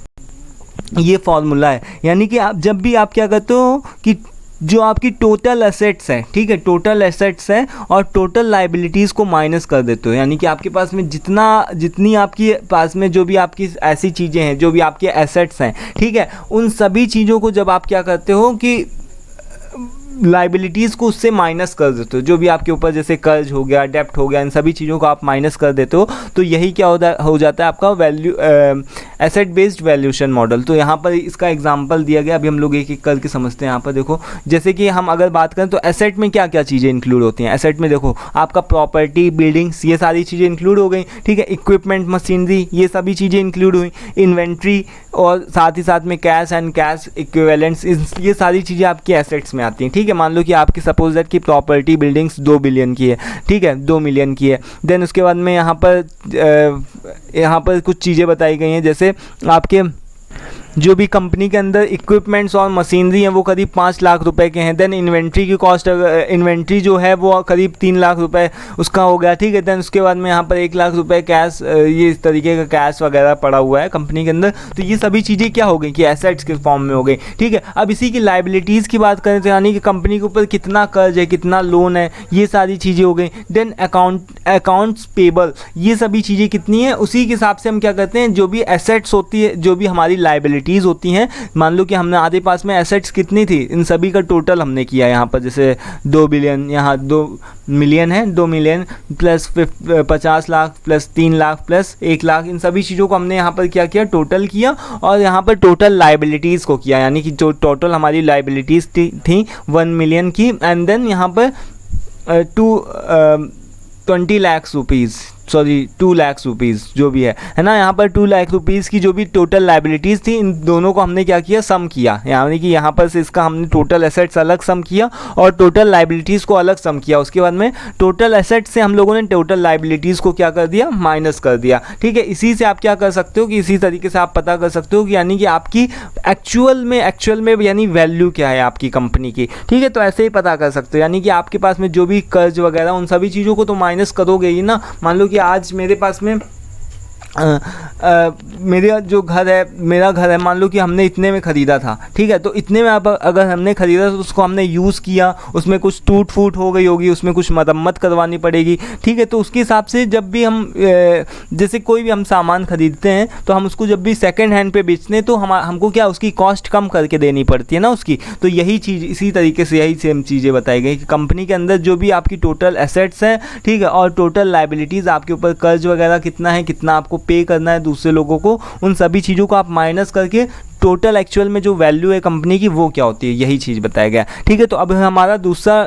ये फॉर्मूला है। यानी कि आप जब भी आप क्या करते हो कि जो आपकी टोटल एसेट्स है, ठीक है, टोटल एसेट्स है और टोटल लाइबिलिटीज़ को माइनस कर देते हो। यानी कि आपके पास में जितनी आपकी पास में जो भी आपकी ऐसी चीज़ें हैं, जो भी आपके एसेट्स हैं, ठीक है, उन सभी चीज़ों को जब आप क्या करते हो कि लाइबिलिटीज़ को उससे माइनस कर देते हो, जो भी आपके ऊपर जैसे कर्ज हो गया, डेप्ट हो गया, इन सभी चीज़ों को आप माइनस कर देते हो, तो यही क्या हो जाता है आपका value asset based valuation model. तो यहाँ पर इसका एग्जांपल दिया गया, अभी हम लोग एक एक करके समझते हैं। यहाँ पर देखो, जैसे कि हम अगर बात करें तो एसेट में क्या क्या चीज़ें इंक्लूड होती हैं। एसेट में देखो आपका प्रॉपर्टी, बिल्डिंग्स, ये सारी चीज़ें इंक्लूड हो गई, ठीक है, इक्विपमेंट, मशीनरी, ये सभी चीज़ें इंक्लूड हुई, इन्वेंट्री और साथ ही साथ में कैश एंड कैश इक्विवेलेंट्स, ये सारी चीज़ें आपकी एसेट्स में आती हैं, ठीक है। मान लो कि आपकी सपोज दैट की प्रॉपर्टी बिल्डिंग्स 2 बिलियन की है, ठीक है, 2 मिलियन की है। देन उसके बाद में यहाँ पर कुछ चीज़ें बताई गई हैं, जैसे आपके जो भी कंपनी के अंदर इक्विपमेंट्स और मशीनरी हैं वो करीब 5 लाख रुपए के हैं। देन इन्वेंट्री की कॉस्ट, इन्वेंट्री जो है वो करीब 3 लाख रुपए उसका हो गया, ठीक है। देन उसके बाद में यहाँ पर 1 लाख रुपए कैश, ये इस तरीके का कैश वगैरह पड़ा हुआ है कंपनी के अंदर। तो ये सभी चीज़ें क्या हो गई कि एसेट्स के फॉर्म में हो गई, ठीक है। अब इसी की लाइबिलिटीज़ की बात करें तो यानी कि कंपनी के ऊपर कितना कर्ज है, कितना लोन है, ये सारी चीज़ें हो गई। देन अकाउंट्स पेबल, ये सभी चीज़ें कितनी है, उसी के हिसाब से हम क्या करते हैं, जो भी एसेट्स होती है, जो भी हमारी लाइबिलिटीज़ होती हैं, मान लो कि हमने आधे पास में एसेट्स कितनी थी, इन सभी का टोटल हमने किया यहाँ पर, जैसे 2 बिलियन, यहाँ 2 मिलियन है, 2 million plus 50 lakh plus 3 lakh plus 1 lakh, इन सभी चीज़ों को हमने यहाँ पर क्या किया, टोटल किया और यहाँ पर टोटल लाइबिलिटीज़ को किया। यानी कि जो टोटल हमारी लाइबिलिटीज़ थी 1 मिलियन की, एंड देन यहाँ पर 2 लाख रुपीज़ जो भी है ना, यहाँ पर 2 लाख रुपीज़ की जो भी टोटल लाइबिलिटीज़ थी, इन दोनों को हमने क्या किया, सम किया। यानी कि यहाँ पर से इसका हमने टोटल एसेट्स अलग सम किया और टोटल लाइबिलिटीज़ को अलग सम किया। उसके बाद में टोटल एसेट्स से हम लोगों ने टोटल लाइबिलिटीज़ को क्या कर दिया, माइनस कर दिया, ठीक है। इसी से आप क्या कर सकते हो कि इसी तरीके से आप पता कर सकते हो कि यानी कि आपकी एक्चुअल में यानी वैल्यू क्या है आपकी कंपनी की, ठीक है। तो ऐसे ही पता कर सकते हो, यानी कि आपके पास में जो भी कर्ज वगैरह उन सभी चीज़ों को तो माइनस करोगे ही ना। मान लो कि आज मेरे पास में मेरा घर है, मान लो कि हमने इतने में ख़रीदा था, ठीक है। तो इतने में अगर हमने ख़रीदा तो उसको हमने यूज़ किया, उसमें कुछ टूट फूट हो गई होगी, उसमें कुछ मरम्मत करवानी पड़ेगी, ठीक है। तो उसके हिसाब से जब भी हम जैसे कोई भी हम सामान ख़रीदते हैं तो हम उसको जब भी सेकंड हैंड पे बेचते हैं तो हमको क्या उसकी कॉस्ट कम करके देनी पड़ती है ना उसकी। तो यही चीज़ इसी तरीके से यही सेम चीज़ें बताई गई कि कंपनी के अंदर जो भी आपकी टोटल एसेट्स हैं, ठीक है, और टोटल लाइबिलिटीज़, आपके ऊपर कर्ज वगैरह कितना है, कितना आपको पे करना है दूसरे लोगों को, उन सभी चीज़ों को आप माइनस करके टोटल एक्चुअल में जो वैल्यू है कंपनी की वो क्या होती है, यही चीज़ बताया गया, ठीक है। तो अब हमारा दूसरा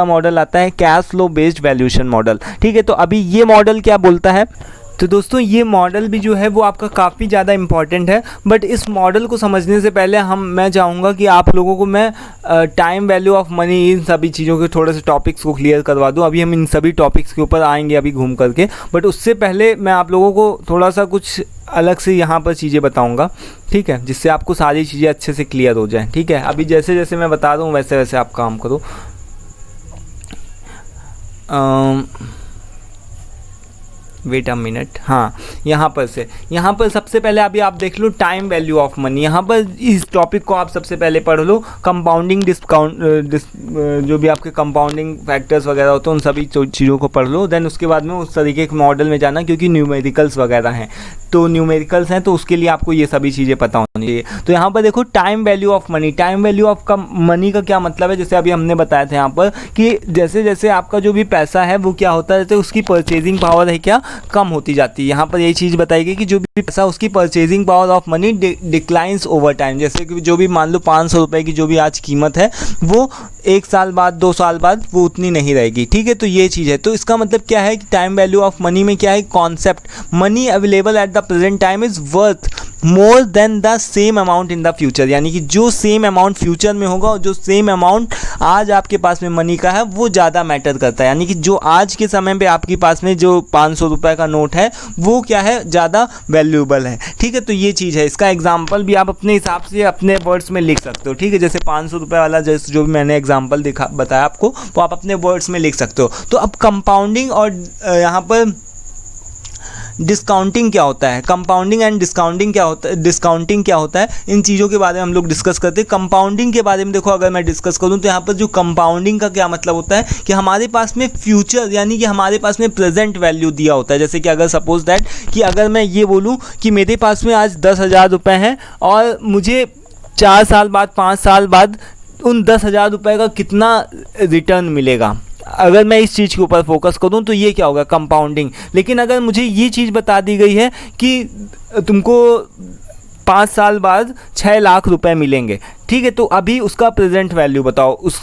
मॉडल आता है cash flow based valuation model, ठीक है। तो अभी ये मॉडल क्या बोलता है, तो दोस्तों ये मॉडल भी जो है वो आपका काफ़ी ज़्यादा इम्पॉर्टेंट है। बट इस मॉडल को समझने से पहले मैं चाहूँगा कि आप लोगों को मैं टाइम वैल्यू ऑफ मनी, इन सभी चीज़ों के थोड़े से टॉपिक्स को क्लियर करवा दूँ। अभी हम इन सभी टॉपिक्स के ऊपर आएंगे अभी घूम करके, बट उससे पहले मैं आप लोगों को थोड़ा सा कुछ अलग से यहाँ पर चीज़ें बताऊँगा, ठीक है, जिससे आपको सारी चीज़ें अच्छे से क्लियर हो जाएँ, ठीक है। अभी जैसे जैसे मैं बता दूँ वैसे वैसे आप काम करो। वेट अ मिनट, हाँ, यहाँ पर सबसे पहले अभी आप देख लो टाइम वैल्यू ऑफ मनी। यहाँ पर इस टॉपिक को आप सबसे पहले पढ़ लो, कंपाउंडिंग जो भी आपके कंपाउंडिंग फैक्टर्स वगैरह होते हैं उन सभी चीज़ों को पढ़ लो। देन उसके बाद में उस तरीके के मॉडल में जाना, क्योंकि न्यूमेरिकल्स वगैरह हैं, तो न्यूमेरिकल्स हैं तो उसके लिए आपको ये सभी चीज़ें पता होनी चाहिए। तो यहाँ पर देखो time value of money, time value of money का क्या मतलब है, जैसे अभी हमने बताया था यहाँ पर कि जैसे जैसे आपका जो भी पैसा है वो क्या होता है, तो उसकी परचेजिंग पावर है क्या, कम होती जाती है। यहाँ पर यही चीज़ बताई गई कि जो भी पैसा, उसकी purchasing power of money declines over time. जैसे कि जो भी मान लो 500 रुपये की जो भी आज कीमत है वो 1 साल बाद 2 साल बाद वो उतनी नहीं रहेगी, ठीक है। तो ये चीज़ है। तो इसका मतलब क्या है कि टाइम वैल्यू ऑफ मनी में क्या है concept, money available at the present time is worth more than the same amount in the future. यानी कि जो सेम अमाउंट फ्यूचर में होगा और जो सेम अमाउंट आज आपके पास में मनी का है वो ज़्यादा मैटर करता है। यानी कि जो आज के समय पे आपके पास में जो 500 रुपये का नोट है वो क्या है, ज़्यादा वैल्यूएबल है, ठीक है। तो ये चीज़ है। इसका एग्जाम्पल भी आप अपने हिसाब से अपने वर्ड्स में लिख सकते हो, ठीक है। जैसे 500 रुपये वाला जैसे जो भी मैंने एग्जाम्पल बताया आपको, वो आप अपने वर्ड्स में लिख सकते हो। तो अब कंपाउंडिंग और यहाँ पर डिस्काउंटिंग क्या होता है, कंपाउंडिंग एंड डिस्काउंटिंग क्या होता है, इन चीज़ों के बारे में हम लोग डिस्कस करते हैं। कंपाउंडिंग के बारे में देखो अगर मैं डिस्कस करूँ तो यहाँ पर जो कंपाउंडिंग का क्या मतलब होता है कि हमारे पास में फ्यूचर यानी कि हमारे पास में प्रेजेंट वैल्यू दिया होता है। जैसे कि अगर सपोज दैट कि अगर मैं ये बोलूँ कि मेरे पास में आज 10,000 रुपये हैं और मुझे 4 साल बाद 5 साल बाद उन 10,000 रुपये का कितना रिटर्न मिलेगा, अगर मैं इस चीज़ के ऊपर फोकस करूं तो ये क्या होगा, कंपाउंडिंग। लेकिन अगर मुझे ये चीज़ बता दी गई है कि तुमको 5 साल बाद 6 लाख रुपए मिलेंगे, ठीक है, तो अभी उसका प्रेजेंट वैल्यू बताओ उस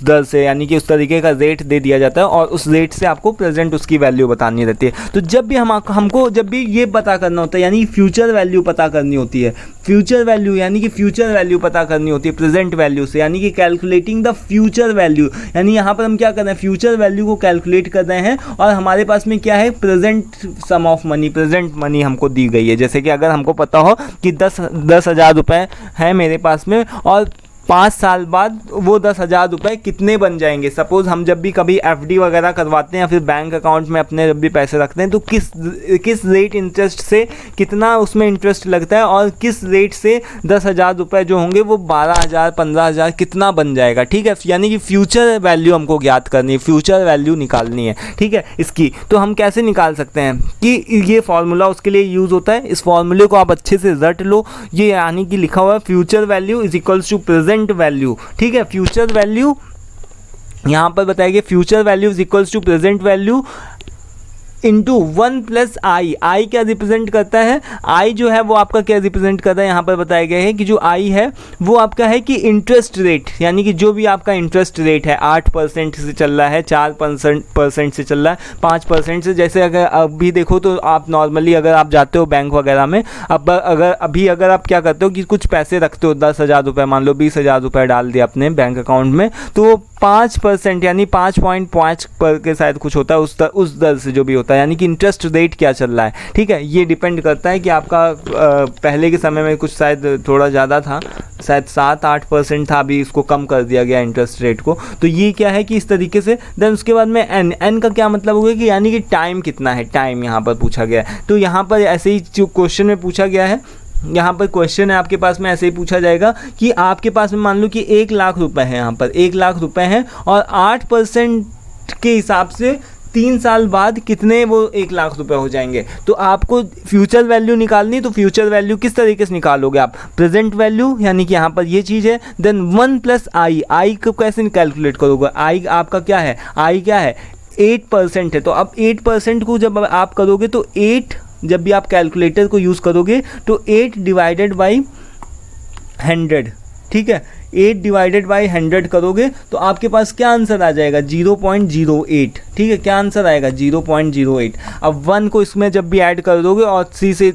दर से, यानी कि उस तरीके का रेट दे दिया जाता है और उस रेट से आपको प्रेजेंट उसकी वैल्यू बतानी रहती है। तो जब भी हमको जब भी ये पता करना होता है यानी फ्यूचर वैल्यू पता करनी होती है, फ्यूचर वैल्यू यानी कि फ्यूचर वैल्यू पता करनी होती है प्रेजेंट वैल्यू से, यानी कि कैलकुलेटिंग द फ्यूचर वैल्यू, यानी यहाँ पर हम क्या कर रहे हैं, फ्यूचर वैल्यू को कैलकुलेट कर रहे हैं और हमारे पास में क्या है, present sum of money, present money हमको दी गई है। जैसे कि अगर हमको पता हो कि 10,000 रुपये हैं मेरे पास में और 5 साल बाद वो 10,000 रुपये कितने बन जाएंगे। सपोज़ हम जब भी कभी एफडी वगैरह करवाते हैं या फिर बैंक अकाउंट में अपने जब भी पैसे रखते हैं तो किस रेट इंटरेस्ट से कितना उसमें इंटरेस्ट लगता है और किस रेट से 10,000 रुपये जो होंगे वो 12,000 15,000 कितना बन जाएगा, ठीक है। यानी कि फ्यूचर वैल्यू हमको ज्ञात करनी है, फ्यूचर वैल्यू निकालनी है, ठीक है। इसकी तो हम कैसे निकाल सकते हैं कि ये फार्मूला उसके लिए यूज़ होता है। इस फार्मूले को आप अच्छे से रट लो, ये यानी कि लिखा हुआ है future value is equals to present value, ठीक है। फ्यूचर वैल्यू यहां पर बताया गया, future value is equals to present value into 1 plus I. I क्या रिप्रेजेंट करता है, आई जो है वो आपका क्या रिप्रेजेंट करता है, यहाँ पर बताया गया है कि जो आई है वो आपका है कि इंटरेस्ट रेट, यानी कि जो भी आपका इंटरेस्ट रेट है 8% से चल रहा है, 4% से चल रहा है, 5% से। जैसे अगर अभी देखो तो आप नॉर्मली अगर आप जाते हो बैंक वगैरह में, अगर आप क्या करते हो कि कुछ पैसे रखते हो 10,000 रुपये, मान लो 20,000 रुपये डाल दिया अपने बैंक अकाउंट में, तो वो 5% यानी 5.5 पर के शायद कुछ होता है उस दर से जो भी होता है, यानी कि इंटरेस्ट रेट क्या चल रहा है, ठीक है। ये डिपेंड करता है कि आपका पहले के समय में कुछ शायद थोड़ा ज़्यादा था, शायद 7-8% था, अभी इसको कम कर दिया गया इंटरेस्ट रेट को। तो ये क्या है कि इस तरीके से। देन उसके बाद में एन का क्या मतलब होगा कि यानी कि टाइम कितना है, टाइम यहाँ पर पूछा गया है। तो यहाँ पर ऐसे ही जो क्वेश्चन में पूछा गया है, यहाँ पर क्वेश्चन है आपके पास में ऐसे ही पूछा जाएगा कि आपके पास में मान लो कि 1 लाख रुपए हैं, यहाँ पर 1 लाख रुपए हैं और 8% के हिसाब से 3 साल बाद कितने वो 1 लाख रुपए हो जाएंगे। तो आपको फ्यूचर वैल्यू निकालनी, तो फ्यूचर वैल्यू किस तरीके से निकालोगे आप, प्रेजेंट वैल्यू यानी कि यहाँ पर ये चीज़ है। देन 1 प्लस आई, आई को कैसे कैलकुलेट करोगे, आई आपका क्या है, आई क्या है 8% है। तो अब 8% को जब आप करोगे तो 8, जब भी आप कैलकुलेटर को यूज़ करोगे तो 8 डिवाइडेड बाई 100, ठीक है, 8 डिवाइडेड बाई 100 करोगे तो आपके पास क्या आंसर आ जाएगा 0.08, ठीक है। क्या आंसर आएगा 0.08। अब 1 को इसमें जब भी ऐड कर दोगे और 3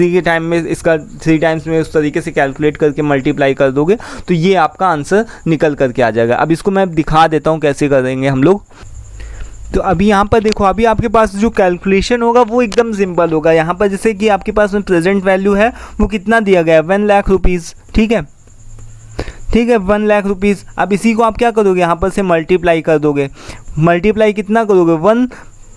के टाइम में इसका 3 टाइम्स में उस तरीके से कैलकुलेट करके मल्टीप्लाई कर दोगे तो ये आपका आंसर निकल करके आ जाएगा। अब इसको मैं दिखा देता हूँ कैसे करेंगे हम लोग। तो अभी यहाँ पर देखो, अभी आपके पास जो कैलकुलेशन होगा वो एकदम सिंपल होगा। यहाँ पर जैसे कि आपके पास में प्रेजेंट वैल्यू है वो कितना दिया गया है 1 लाख रुपीज़, ठीक है, ठीक है 1 लाख रुपीज़। अब इसी को आप क्या करोगे, यहाँ पर से मल्टीप्लाई कर दोगे, मल्टीप्लाई कितना करोगे 1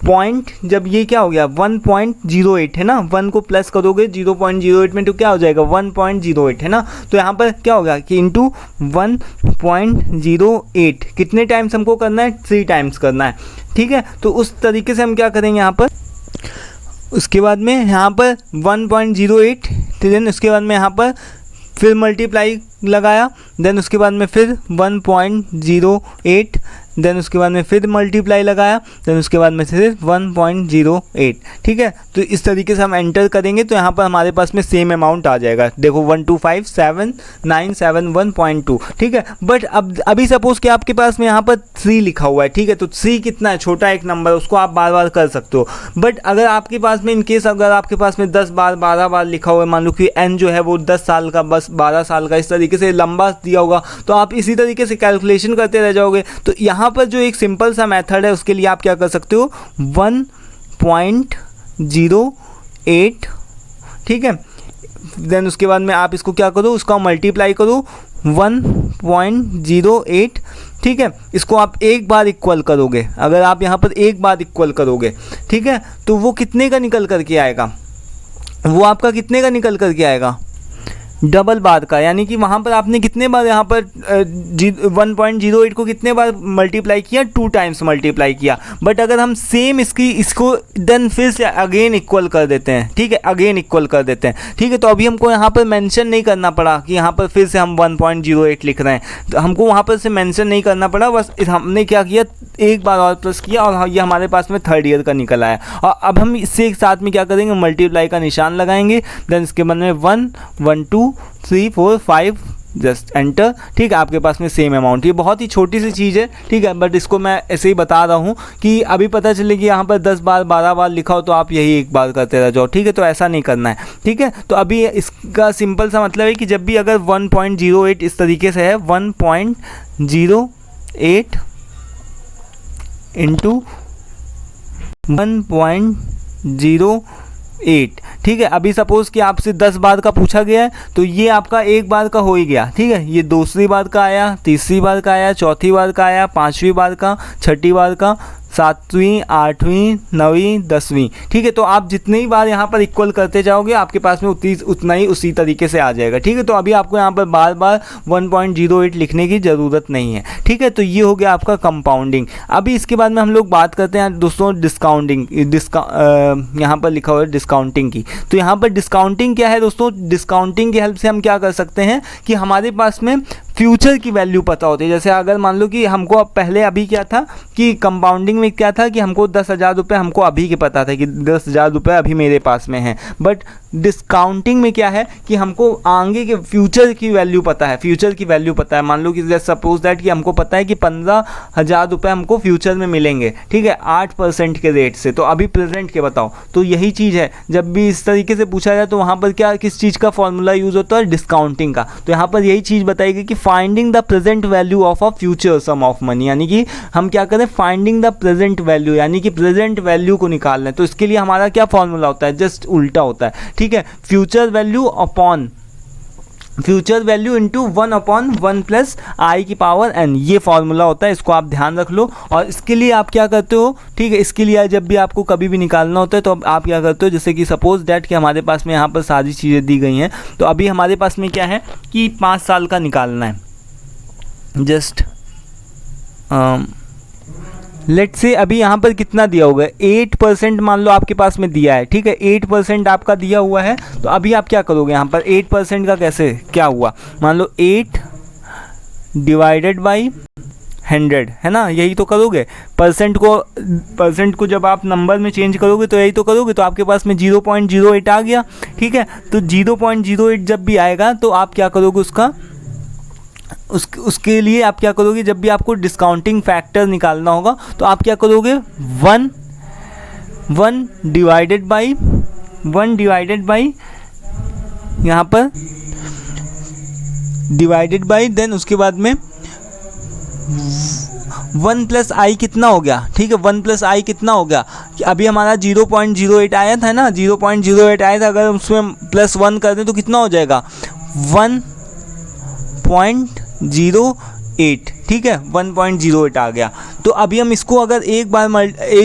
पॉइंट, जब ये क्या हो गया 1.08 है ना, 1 को प्लस करोगे 0.08 में तो क्या हो जाएगा 1.08 है ना। तो यहाँ पर क्या होगा कि इंटू 1.08 कितने टाइम्स हमको करना है, 3 टाइम्स करना है, ठीक है। तो उस तरीके से हम क्या करेंगे यहाँ पर, उसके बाद में यहाँ पर 1.08, देन उसके बाद में यहाँ पर फिर मल्टीप्लाई लगाया, देन उसके बाद में फिर 1.08, देन उसके बाद में फिर मल्टीप्लाई लगाया, देन उसके बाद में फिर 1.08, ठीक है। तो इस तरीके से हम एंटर करेंगे तो यहाँ पर हमारे पास में सेम अमाउंट आ जाएगा, देखो 125,791.2, ठीक है। बट अब अभी सपोज कि आपके पास में यहाँ पर 3 लिखा हुआ है, ठीक है, तो 3 कितना है, छोटा एक नंबर, उसको आप बार बार कर सकते हो। बट अगर आपके पास में इनकेस अगर आपके पास में 10 बार 12 बार लिखा हुआ है, मान लो कि n जो है वो 10 साल का, बस 12 साल का, इस तरीके से लंबा दिया होगा तो आप इसी तरीके से कैलकुलेशन करते रह जाओगे। तो यहाँ पर जो एक सिंपल सा मेथड है उसके लिए आप क्या कर सकते हो 1.08, ठीक है। देन उसके बाद में आप इसको क्या करो, उसका मल्टीप्लाई करो 1.08, ठीक है, इसको आप एक बार इक्वल करोगे, अगर आप यहाँ पर एक बार इक्वल करोगे, ठीक है, तो वो कितने का निकल करके आएगा, वो आपका कितने का निकल करके आएगा, डबल बार का। यानी कि वहाँ पर आपने कितने बार यहाँ पर 1.08 को कितने बार मल्टीप्लाई किया, 2 टाइम्स मल्टीप्लाई किया। बट अगर हम सेम इसको देन फिर से अगेन इक्वल कर देते हैं, ठीक है, अगेन इक्वल कर देते हैं, ठीक है, तो अभी हमको यहाँ पर मेंशन नहीं करना पड़ा कि यहाँ पर फिर से हम 1.08 लिख रहे हैं, तो हमको वहाँ पर से मेंशन नहीं करना पड़ा, बस हमने क्या किया, एक बार और प्लस किया और ये हमारे पास में थर्ड ईयर का निकल आया। और अब हम इससे एक साथ में क्या करेंगे, मल्टीप्लाई का निशान लगाएंगे, देन इसके बाद में 1 1 2 3 4 5 जस्ट एंटर, ठीक है, आपके पास में सेम अमाउंट। ये बहुत ही छोटी सी चीज़ है, ठीक है, बट इसको मैं ऐसे ही बता रहा हूँ कि अभी पता चले कि यहाँ पर 10 बार 12 बार लिखा हो तो आप यही एक बार करते रह जाओ, ठीक है, तो ऐसा नहीं करना है, ठीक है। तो अभी इसका सिंपल सा मतलब है कि जब भी अगर 1.08 इस तरीके से है, 1.08 इंटू 1.08, ठीक है। अभी सपोज़ कि आपसे 10 बार का पूछा गया है, तो ये आपका एक बार का हो ही गया, ठीक है, ये दूसरी बार का आया, तीसरी बार का आया, चौथी बार का आया, पाँचवीं बार का, छठी बार का, 7वीं 8वीं 9वीं 10वीं, ठीक है। तो आप जितनी ही बार यहाँ पर इक्वल करते जाओगे आपके पास में उतना ही उसी तरीके से आ जाएगा, ठीक है। तो अभी आपको यहाँ पर बार बार 1.08 लिखने की ज़रूरत नहीं है, ठीक है। तो ये हो गया आपका कंपाउंडिंग। अभी इसके बाद में हम लोग बात करते हैं दोस्तों डिस्काउंटिंग, यहाँ पर लिखा हुआ है डिस्काउंटिंग की। तो यहाँ पर डिस्काउंटिंग क्या है दोस्तों, डिस्काउंटिंग की हेल्प से हम क्या कर सकते हैं कि हमारे पास में फ्यूचर की वैल्यू पता होती है। जैसे अगर मान लो कि हमको अब पहले अभी क्या था कि कंपाउंडिंग में क्या था कि हमको 10,000 रुपये हमको अभी के पता था कि 10,000 रुपये अभी मेरे पास में हैं, बट डिस्काउंटिंग में क्या है कि हमको आगे के फ्यूचर की वैल्यू पता है, फ्यूचर की वैल्यू पता है। मान लो कि जैसे सपोज दैट कि हमको पता है कि 15,000 रुपये हमको फ्यूचर में मिलेंगे, ठीक है, 8% के रेट से, तो अभी प्रेजेंट के बताओ। तो यही चीज़ है, जब भी इस तरीके से पूछा जाए तो वहाँ पर क्या किस चीज़ का फॉर्मूला यूज़ होता है, डिस्काउंटिंग का। तो यहाँ पर यही चीज़ बताएगी कि finding the present value of a future sum of money, यानी कि हम क्या करें, फाइंडिंग द प्रेजेंट वैल्यू, यानी कि प्रेजेंट वैल्यू को निकाल लें। तो इसके लिए हमारा क्या फॉर्मूला होता है, जस्ट उल्टा होता है, ठीक है, future value upon future value into 1/1 plus i की पावर n, ये फॉर्मूला होता है, इसको आप ध्यान रख लो। और इसके लिए आप क्या करते हो, ठीक है, इसके लिए जब भी आपको कभी भी निकालना होता है तो आप क्या करते हो, जैसे कि सपोज दैट कि हमारे पास में यहाँ पर सारी चीज़ें दी गई हैं। तो अभी हमारे पास में क्या है कि 5 साल का निकालना है, जस्ट लेट से अभी यहाँ पर कितना दिया होगा, 8% मान लो आपके पास में दिया है, ठीक है, 8% आपका दिया हुआ है। तो अभी आप क्या करोगे, यहाँ पर 8% का कैसे क्या हुआ, मान लो 8 डिवाइडेड बाई 100 है ना, यही तो करोगे। परसेंट को जब आप नंबर में चेंज करोगे तो यही तो करोगे। तो आपके पास में 0.08 आ गया, ठीक है। तो 0.08 जब भी आएगा तो आप क्या करोगे, उसके लिए आप क्या करोगे, जब भी आपको डिस्काउंटिंग फैक्टर निकालना होगा तो आप क्या करोगे, 1 डिवाइडेड बाई यहाँ पर डिवाइडेड बाई, देन उसके बाद में 1 प्लस आई कितना हो गया, ठीक है, 1 प्लस आई कितना हो गया, अभी हमारा 0.08 आया था ना, 0.08 आया था, अगर उसमें +1 कर दें तो कितना हो जाएगा, 1.08, ठीक है, 1.08 आ गया। तो अभी हम इसको अगर एक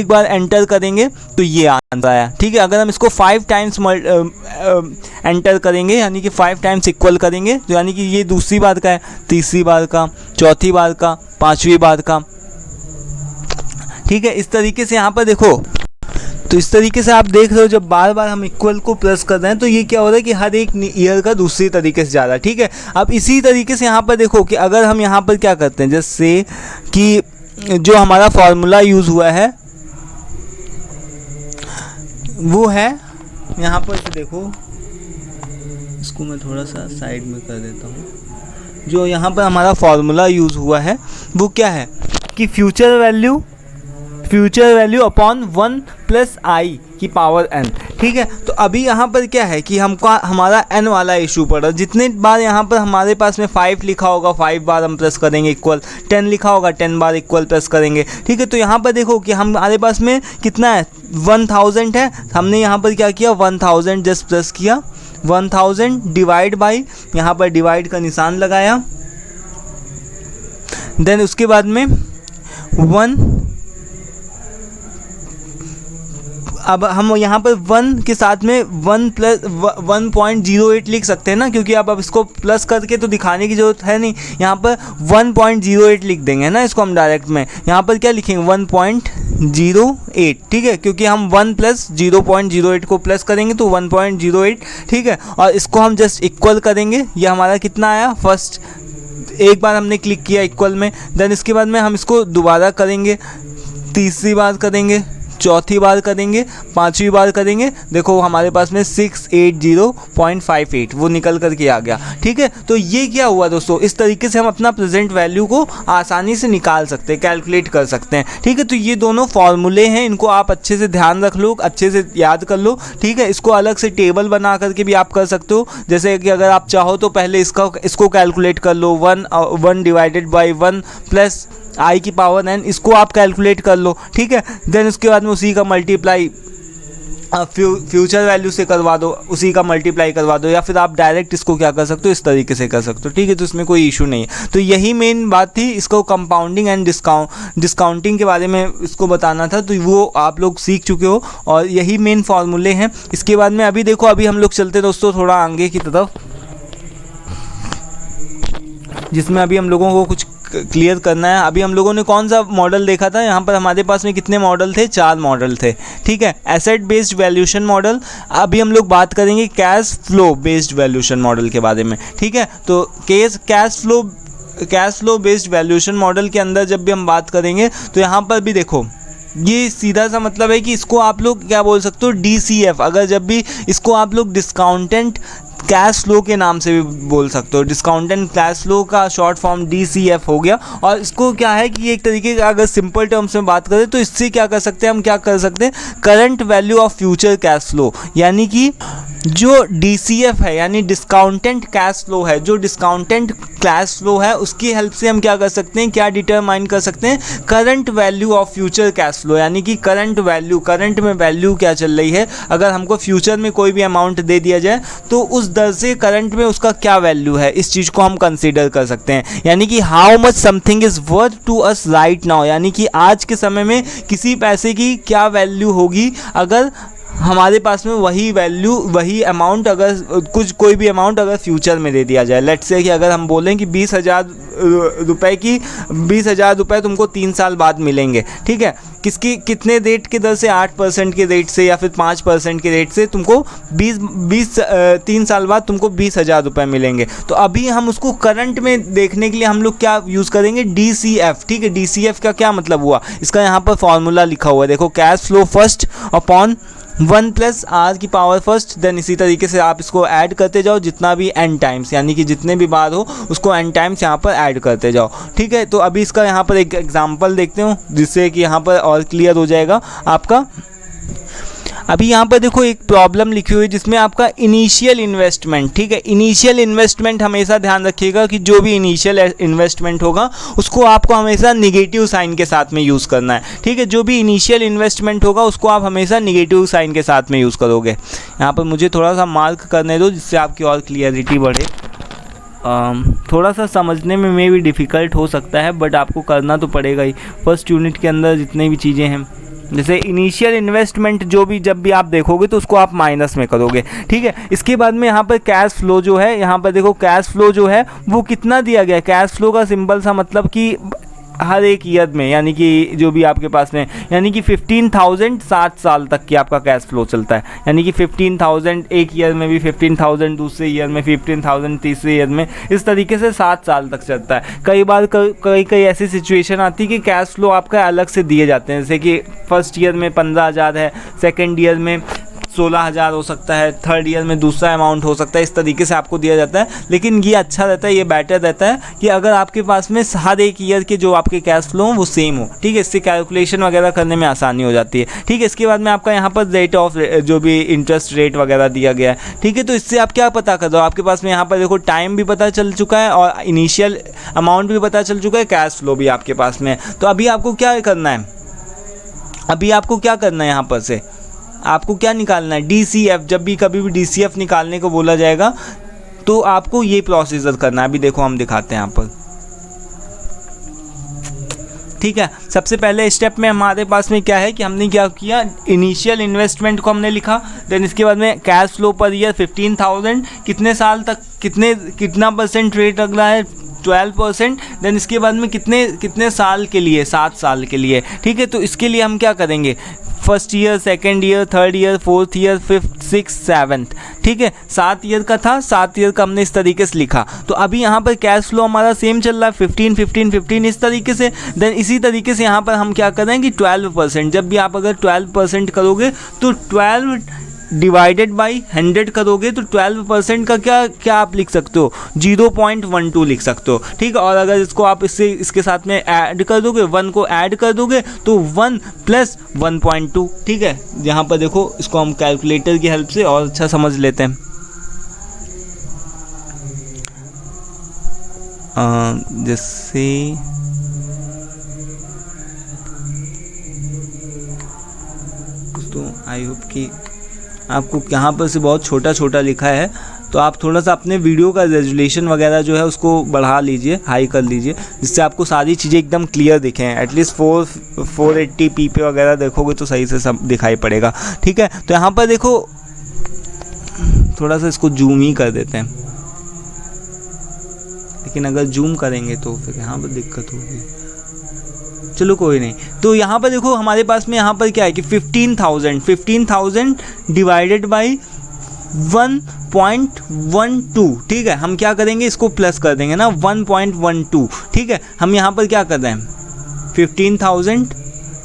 बार एंटर करेंगे तो ये आंसर आया, ठीक है। अगर हम इसको 5 टाइम्स एंटर करेंगे, यानी कि 5 टाइम्स इक्वल करेंगे, तो यानी कि ये दूसरी बार का है, तीसरी बार का, चौथी बार का, पाँचवीं बार का, ठीक है। इस तरीके से यहाँ पर देखो, तो इस तरीके से आप देख रहे हो जब बार बार हम इक्वल को प्लस कर रहे हैं तो ये क्या हो रहा है कि हर एक ईयर का दूसरी तरीके से जा रहा है, ठीक है। अब इसी तरीके से यहाँ पर देखो कि अगर हम यहाँ पर क्या करते हैं, जैसे कि जो हमारा फॉर्मूला यूज़ हुआ है वो है यहाँ पर, तो देखो इसको मैं थोड़ा सा साइड में कर देता हूँ। जो यहाँ पर हमारा फॉर्मूला यूज़ हुआ है वो क्या है कि future value upon 1 plus i की पावर n, ठीक है। तो अभी यहाँ पर क्या है कि हमारा n वाला इशू पड़ रहा है। जितने बार यहाँ पर हमारे पास में 5 लिखा होगा 5 बार हम प्लस करेंगे इक्वल, 10 लिखा होगा 10 बार इक्वल प्लस करेंगे, ठीक है। तो यहाँ पर देखो कि हमारे पास में कितना है, 1000 है, हमने यहाँ पर क्या किया, 1000 जस्ट प्लस किया, 1000 डिवाइड बाई, यहाँ पर डिवाइड का निशान लगाया, देन उसके बाद में 1, अब हम यहाँ पर 1 के साथ में 1 प्लस 1.08 लिख सकते हैं ना, क्योंकि अब इसको प्लस करके तो दिखाने की ज़रूरत है नहीं, यहाँ पर 1.08 लिख देंगे ना इसको हम डायरेक्ट में। यहाँ पर क्या लिखेंगे 1.08, ठीक है, क्योंकि हम 1 प्लस 0.08 को प्लस करेंगे तो 1.08, ठीक है, और इसको हम जस्ट इक्वल करेंगे। ये हमारा कितना आया, फर्स्ट एक बार हमने क्लिक किया इक्वल में, देन इसके बाद में हम इसको दोबारा करेंगे, तीसरी बार करेंगे, चौथी बार करेंगे, पांचवी बार करेंगे, देखो हमारे पास में 680.58 वो निकल करके आ गया, ठीक है। तो ये क्या हुआ दोस्तों, इस तरीके से हम अपना प्रेजेंट वैल्यू को आसानी से निकाल सकते हैं, कैलकुलेट कर सकते हैं, ठीक है। तो ये दोनों फॉर्मूले हैं, इनको आप अच्छे से ध्यान रख लो, अच्छे से याद कर लो, ठीक है। इसको अलग से टेबल बना करके भी आप कर सकते हो, जैसे कि अगर आप चाहो तो पहले इसको कैलकुलेट कर लो, 1 डिवाइडेड बाई 1 प्लस आई की पावर n, इसको आप कैलकुलेट कर लो, ठीक है। देन उसके बाद में उसी का मल्टीप्लाई फ्यूचर वैल्यू से करवा दो, उसी का मल्टीप्लाई करवा दो, या फिर आप डायरेक्ट इसको क्या कर सकते हो, इस तरीके से कर सकते हो, ठीक है। तो इसमें कोई इशू नहीं है। तो यही मेन बात थी, इसको कंपाउंडिंग एंड डिस्काउंटिंग के बारे में इसको बताना था, तो वो आप लोग सीख चुके हो और यही मेन फॉर्मूले हैं। इसके बाद में अभी देखो, अभी हम लोग चलते दोस्तों थोड़ा आगे की तरफ, जिसमें अभी हम लोगों को कुछ क्लियर करना है। अभी हम लोगों ने कौन सा मॉडल देखा था, यहाँ पर हमारे पास में कितने मॉडल थे, 4 मॉडल थे, ठीक है। एसेट बेस्ड वैल्यूएशन मॉडल, अभी हम लोग बात करेंगे cash flow based valuation model के बारे में, ठीक है। तो cash flow based valuation model के अंदर जब भी हम बात करेंगे तो यहाँ पर भी देखो, ये सीधा सा मतलब है कि इसको आप लोग क्या बोल सकते हो, DCF, अगर जब भी इसको आप लोग डिस्काउंटेंट कैश फ्लो के नाम से भी बोल सकते हो, डिस्काउंटेंट कैश फ्लो का शॉर्ट फॉर्म DCF हो गया। और इसको क्या है कि एक तरीके का अगर सिंपल टर्म्स में बात करें तो इससे क्या कर सकते हैं, हम क्या कर सकते हैं, current value of future cash flow, यानी कि जो DCF है यानी डिस्काउंटेंट कैश फ्लो है, जो डिस्काउंटेंट कैश फ्लो है उसकी हेल्प से हम क्या कर सकते हैं, क्या डिटरमाइन कर सकते हैं, current value of future cash flow, यानी कि करंट में वैल्यू क्या चल रही है, अगर हमको फ्यूचर में कोई भी अमाउंट दे दिया जाए तो उस दर से करंट में उसका क्या वैल्यू है, इस चीज़ को हम कंसीडर कर सकते हैं। यानी कि how much something is worth to us right now, यानी कि आज के समय में किसी पैसे की क्या वैल्यू होगी अगर हमारे पास में वही अमाउंट, अगर कोई भी अमाउंट अगर फ्यूचर में दे दिया जाए। लेट्स से कि अगर हम बोलें कि 20,000 रुपये तुमको 3 साल बाद मिलेंगे, ठीक है, कितने रेट के दर से, 8% के रेट से या फिर 5% के रेट से तुमको 3 साल बाद तुमको 20,000 रुपये मिलेंगे। तो अभी हम उसको करंट में देखने के लिए हम लोग क्या यूज़ करेंगे, DCF, ठीक है। DCF का क्या मतलब हुआ, इसका यहाँ पर फॉर्मूला लिखा हुआ है, देखो, cash flow first upon 1 plus R की पावर फर्स्ट, देन इसी तरीके से आप इसको ऐड करते जाओ जितना भी n टाइम्स, यानी कि जितने भी बार हो उसको n टाइम्स यहाँ पर ऐड करते जाओ, ठीक है। तो अभी इसका यहाँ पर एक एग्जांपल देखते हो जिससे कि यहाँ पर और क्लियर हो जाएगा आपका। अभी यहाँ पर देखो एक प्रॉब्लम लिखी हुई है जिसमें आपका इनिशियल इन्वेस्टमेंट, ठीक है। इनिशियल इन्वेस्टमेंट हमेशा ध्यान रखिएगा कि जो भी इनिशियल इन्वेस्टमेंट होगा उसको आपको हमेशा निगेटिव साइन के साथ में यूज़ करना है, ठीक है। जो भी इनिशियल इन्वेस्टमेंट होगा उसको आप हमेशा निगेटिव साइन के साथ में यूज़ करोगे। यहाँ पर मुझे थोड़ा सा मार्क करने दो जिससे आपकी और क्लियरिटी बढ़े। थोड़ा सा समझने में भी डिफ़िकल्ट हो सकता है बट आपको करना तो पड़ेगा ही। फर्स्ट यूनिट के अंदर जितने भी चीज़ें हैं, जैसे इनिशियल इन्वेस्टमेंट जब भी आप देखोगे तो उसको आप माइनस में करोगे, ठीक है। इसके बाद में यहाँ पर कैश फ्लो जो है, यहाँ पर देखो कैश फ्लो जो है वो कितना दिया गया है। कैश फ्लो का सिंपल सा मतलब कि हर एक ईयर में, यानी कि जो भी आपके पास में, यानी कि 15,000 7 साल तक की आपका कैश फ्लो चलता है, यानी कि 15,000 एक ईयर में भी, 15,000 दूसरे ईयर में, 15,000 तीसरे ईयर में, इस तरीके से 7 साल तक चलता है। कई बार कई ऐसी सिचुएशन आती है कि कैश फ्लो आपका अलग से दिए जाते हैं, जैसे कि फर्स्ट ईयर में 15,000 है, सेकेंड ईयर में 16,000 हो सकता है, थर्ड ईयर में दूसरा अमाउंट हो सकता है, इस तरीके से आपको दिया जाता है। लेकिन ये अच्छा रहता है, ये बेटर रहता है कि अगर आपके पास में हर एक ईयर के जो आपके कैश फ्लो हो वो सेम हो, ठीक है। इससे कैलकुलेशन वगैरह करने में आसानी हो जाती है, ठीक है। इसके बाद में आपका यहाँ पर रेट ऑफ जो भी इंटरेस्ट रेट वगैरह दिया गया है, ठीक है। तो इससे आप क्या पता कर दो, आपके पास में यहाँ पर देखो टाइम भी पता चल चुका है और इनिशियल अमाउंट भी पता चल चुका है, कैश फ्लो भी आपके पास में है। तो अभी आपको क्या करना है, यहाँ पर से आपको क्या निकालना है, DCF। जब भी कभी भी DCF निकालने को बोला जाएगा तो आपको ये प्रोसीजर करना है। अभी देखो हम दिखाते हैं यहाँ पर, ठीक है। सबसे पहले स्टेप में हमारे पास में क्या है कि हमने क्या किया, इनिशियल इन्वेस्टमेंट को हमने लिखा, देन इसके बाद में कैश फ्लो पर ईयर 15,000, कितने साल तक कितना परसेंट रेट लग रहा है, 12%, देन इसके बाद में कितने साल के लिए, 7 साल के लिए, ठीक है। तो इसके लिए हम क्या करेंगे, first year, second year, third year, fourth year, fifth, six, seventh, ठीक है। 7 ईयर का था, 7 ईयर का हमने इस तरीके से लिखा। तो अभी यहाँ पर कैश फ्लो हमारा सेम चल रहा है, 15, 15, 15 इस तरीके से। देन इसी तरीके से यहाँ पर हम क्या करें कि 12%, जब भी आप अगर 12% करोगे तो 12 डिवाइडेड बाई 100 करोगे तो 12% का क्या आप लिख सकते हो, 0.12 लिख सकते हो, ठीक है। और अगर इसको आप इसके साथ में ऐड कर दोगे, 1 को ऐड कर दोगे तो 1 + 1.2, ठीक है। यहाँ पर देखो, इसको हम कैलकुलेटर की हेल्प से और अच्छा समझ लेते हैं। जैसे तो आई होप कि आपको यहाँ पर से बहुत छोटा लिखा है, तो आप थोड़ा सा अपने वीडियो का रेजोल्यूशन वगैरह जो है उसको बढ़ा लीजिए, हाई कर लीजिए, जिससे आपको सारी चीज़ें एकदम क्लियर दिखें। एटलीस्ट 480p पे वगैरह देखोगे तो सही से सब दिखाई पड़ेगा, ठीक है। तो यहाँ पर देखो, थोड़ा सा इसको जूम ही कर देते हैं, लेकिन अगर जूम करेंगे तो फिर यहाँ पर दिक्कत होगी, चलो कोई नहीं। तो यहाँ पर देखो, हमारे पास में यहाँ पर क्या है कि 15,000 डिवाइडेड बाई 1.12, ठीक है। हम क्या करेंगे, इसको प्लस कर देंगे ना, 1.12, ठीक है। हम यहाँ पर क्या कर रहे हैं, 15,000,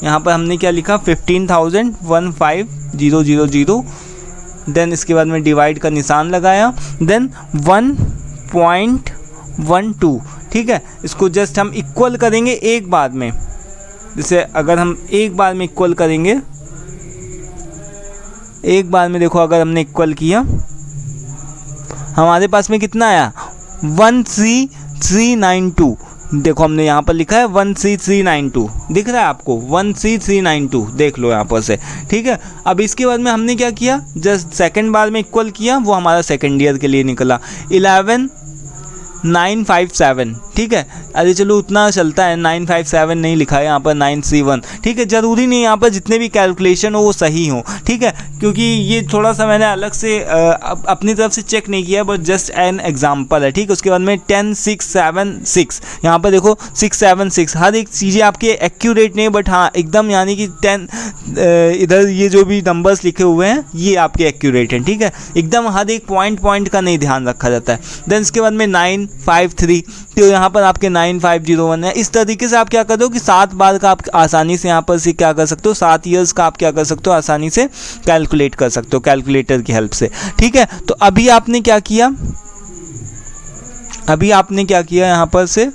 यहाँ पर हमने क्या लिखा, 15,000 15000, देन इसके बाद में डिवाइड का निशान लगाया, देन 1.12, ठीक है। इसको जस्ट हम इक्वल करेंगे एक बार में, जैसे अगर हम एक बार में इक्वल करेंगे, एक बार में देखो अगर हमने इक्वल किया, हमारे पास में कितना आया, 13392, देखो हमने यहाँ पर लिखा है 13392, दिख रहा है आपको, 13392, देख लो यहाँ पर से, ठीक है। अब इसके बाद में हमने क्या किया, जस्ट सेकंड बार में इक्वल किया, वो हमारा सेकंड ईयर के लिए निकला 11957, ठीक है। अरे चलो उतना चलता है, 957 नहीं लिखा है यहाँ पर, 931, ठीक है। ज़रूरी नहीं यहाँ पर जितने भी कैलकुलेशन हो वो सही हो, ठीक है, क्योंकि ये थोड़ा सा मैंने अलग से अपनी तरफ से चेक नहीं किया, बट जस्ट एन एग्जांपल है, ठीक है। उसके बाद में 10676, यहाँ पर देखो 676, हर एक चीज़ें आपके एक्यूरेट नहीं, बट हाँ एकदम, यानी कि 10 इधर ये जो भी नंबर्स लिखे हुए हैं ये आपके एक्यूरेट हैं, ठीक है। एकदम हर एक पॉइंट का नहीं ध्यान रखा जाता है। देन इसके बाद में 953, तो यहाँ पर आपके 9501 है। इस तरीके से आप क्या कर दो कि 7 बार का आप आसानी से यहाँ पर से क्या कर सकते हो, 7 ईयर्स का आप क्या कर सकते हो, आसानी से कैलकुलेट कर सकते हो कैलकुलेटर की हेल्प से, ठीक है। तो अभी आपने क्या किया, यहाँ पर से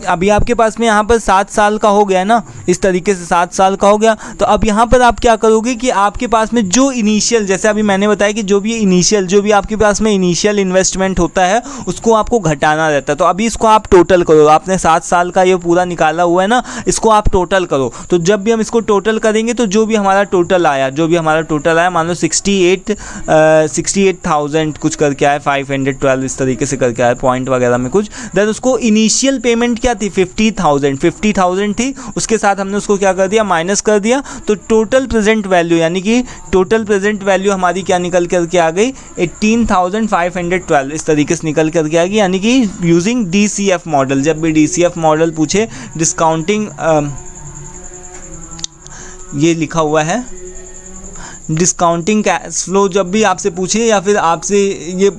अभी आपके पास में यहाँ पर 7 साल का हो गया ना, इस तरीके से 7 साल का हो गया। तो अब यहाँ पर आप क्या करोगे कि आपके पास में जो इनिशियल, जैसे अभी मैंने बताया कि जो भी आपके पास में इनिशियल इन्वेस्टमेंट होता है उसको आपको घटाना रहता है। तो अभी इसको आप टोटल करो, आपने 7 साल का ये पूरा निकाला हुआ है ना, इसको आप टोटल करो। तो जब भी हम इसको टोटल करेंगे तो जो भी हमारा टोटल आया मान लो 68,000 कुछ करके आया, 512 इस तरीके से करके आया, पॉइंट वगैरह में कुछ, देन उसको इनिशियल पेमेंट क्या थी, 50,000 थी, उसके साथ हमने उसको क्या कर दिया, माइनस कर दिया। तो टोटल प्रेजेंट वैल्यू, यानी कि टोटल प्रेजेंट वैल्यू हमारी क्या निकल करके आ गई, 18,512 इस तरीके से निकल करके आ गई, यानी कि यूजिंग DCF मॉडल। जब भी DCF मॉडल पूछे, डिस्काउंटिंग, ये लिखा हुआ है डिस्काउंटिंग कैश फ्लो, जब भी आपसे पूछे या फिर आपसे ये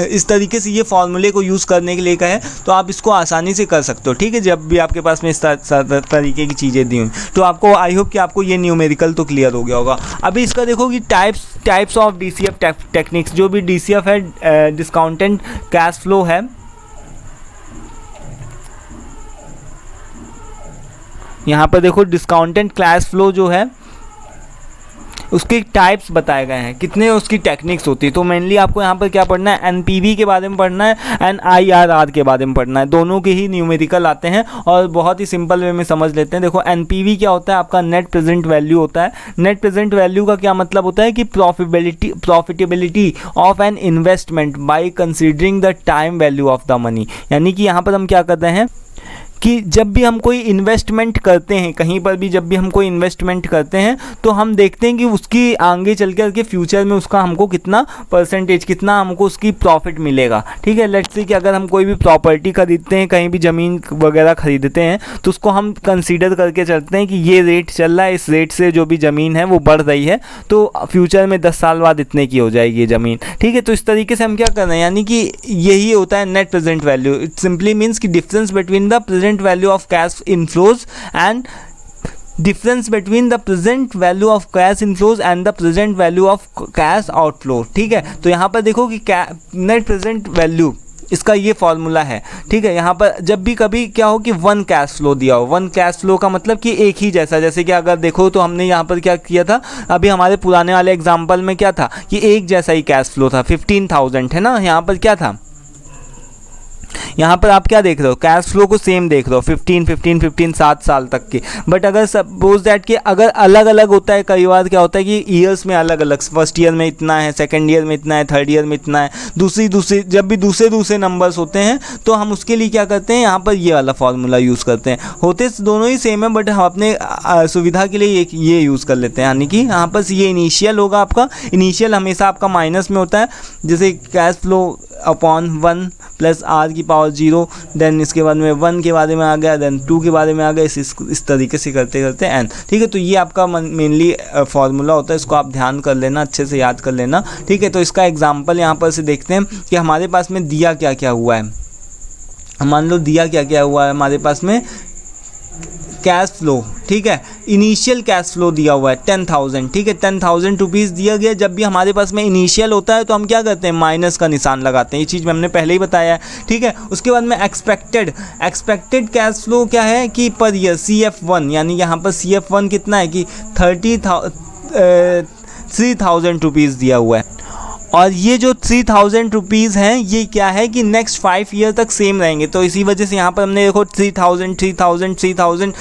इस तरीके से ये फॉर्मूले को यूज़ करने के लिए कहे, तो आप इसको आसानी से कर सकते हो, ठीक है। जब भी आपके पास में इस तरीके की चीज़ें दी हुई, तो आपको आई होप कि आपको ये न्यूमेरिकल तो क्लियर हो गया होगा। अभी इसका देखो कि टाइप्स ऑफ DCF टेक्निक्स, जो भी DCF है, डिस्काउंटेड कैश फ्लो है, यहाँ पर देखो डिस्काउंटेड कैश फ्लो जो है उसके टाइप्स बताए गए हैं, कितने उसकी टेक्निक्स होती है। तो मेनली आपको यहाँ पर क्या पढ़ना है, एनपीवी के बारे में पढ़ना है एंड आईआरआर के बारे में पढ़ना है। दोनों के ही न्यूमेरिकल आते हैं और बहुत ही सिंपल वे में समझ लेते हैं। देखो एनपीवी क्या होता है, आपका नेट प्रेजेंट वैल्यू होता है। नेट प्रेजेंट वैल्यू का क्या मतलब होता है कि profitability of an investment by considering the time value of the money. यानी कि यहाँ पर हम क्या कर रहे हैं कि जब भी हम कोई इन्वेस्टमेंट करते हैं, कहीं पर भी जब भी हम कोई इन्वेस्टमेंट करते हैं तो हम देखते हैं कि उसकी आगे चल के फ्यूचर में उसका हमको कितना परसेंटेज, कितना हमको उसकी प्रॉफिट मिलेगा। ठीक है, लेट्स से कि अगर हम कोई भी प्रॉपर्टी खरीदते हैं, कहीं भी ज़मीन वगैरह खरीदते हैं तो उसको हम कंसीडर करके चलते हैं कि ये रेट चल रहा है, इस रेट से जो भी ज़मीन है वो बढ़ रही है तो फ्यूचर में 10 साल बाद इतने की हो जाएगी ये ज़मीन। ठीक है, तो इस तरीके से हम क्या कर रहे हैं, यानी कि यही होता है net present value. It simply means कि difference between the present value of cash inflows and difference between the present value of cash inflows and the present value of cash outflow। ठीक है, तो यहाँ पर देखो कि नेट प्रेजेंट वैल्यू इसका ये फॉर्मूला है। ठीक है, यहाँ पर जब भी कभी क्या हो कि वन कैश फ्लो दिया हो, वन कैश फ्लो का मतलब कि एक ही जैसा, जैसे कि अगर देखो तो हमने यहाँ पर क्या किया था, अभी हमारे पुराने वाले एग्जाम्पल में क्या था कि एक जैसा ही कैश फ्लो था, 15,000 है ना। यहाँ पर क्या था, यहाँ पर आप क्या देख रहे हो, कैश फ्लो को सेम देख रहे हो, 15 7 साल तक के। बट अगर सपोज दैट कि अगर अलग अलग होता है, कई बार क्या होता है कि ईयर्स में अलग अलग, फर्स्ट ईयर में इतना है, सेकंड ईयर में इतना है, थर्ड ईयर में इतना है, दूसरी जब भी दूसरे नंबर्स होते हैं तो हम उसके लिए क्या करते हैं, यहाँ पर ये वाला फॉर्मूला यूज़ करते हैं। होते दोनों ही सेम है बट हम अपने सुविधा के लिए ये यूज़ कर लेते हैं। यानी कि यहाँ पर ये इनिशियल होगा, आपका इनिशियल हमेशा आपका माइनस में होता है, जैसे cash flow upon 1 plus R की पावर 0, देन इसके बाद में 1 के बारे में आ गया, देन 2 के बारे में आ गया, इस तरीके से करते करते एन। ठीक है, तो ये आपका मेनली फार्मूला होता है, इसको आप ध्यान कर लेना, अच्छे से याद कर लेना। ठीक है, तो इसका एग्जांपल यहाँ पर से देखते हैं कि हमारे पास में दिया क्या क्या हुआ है। मान लो दिया क्या क्या हुआ है हमारे पास में, कैश फ्लो। ठीक है, इनिशियल कैश फ्लो दिया हुआ है 10,000। ठीक है, 10,000 रुपीज़ दिया गया। जब भी हमारे पास में इनिशियल होता है तो हम क्या करते हैं, माइनस का निशान लगाते हैं। ये चीज़ हमने पहले ही बताया है। ठीक है, उसके बाद में एक्सपेक्टेड कैश फ्लो क्या है कि पर ईयर CF1, यानी यहाँ पर CF1 कितना है कि 3,000 रुपीज़ दिया हुआ है। और ये जो 3,000 रुपीज़ हैं ये क्या है कि नेक्स्ट 5 ईयर तक सेम रहेंगे। तो इसी वजह से यहाँ पर हमने देखो 3,000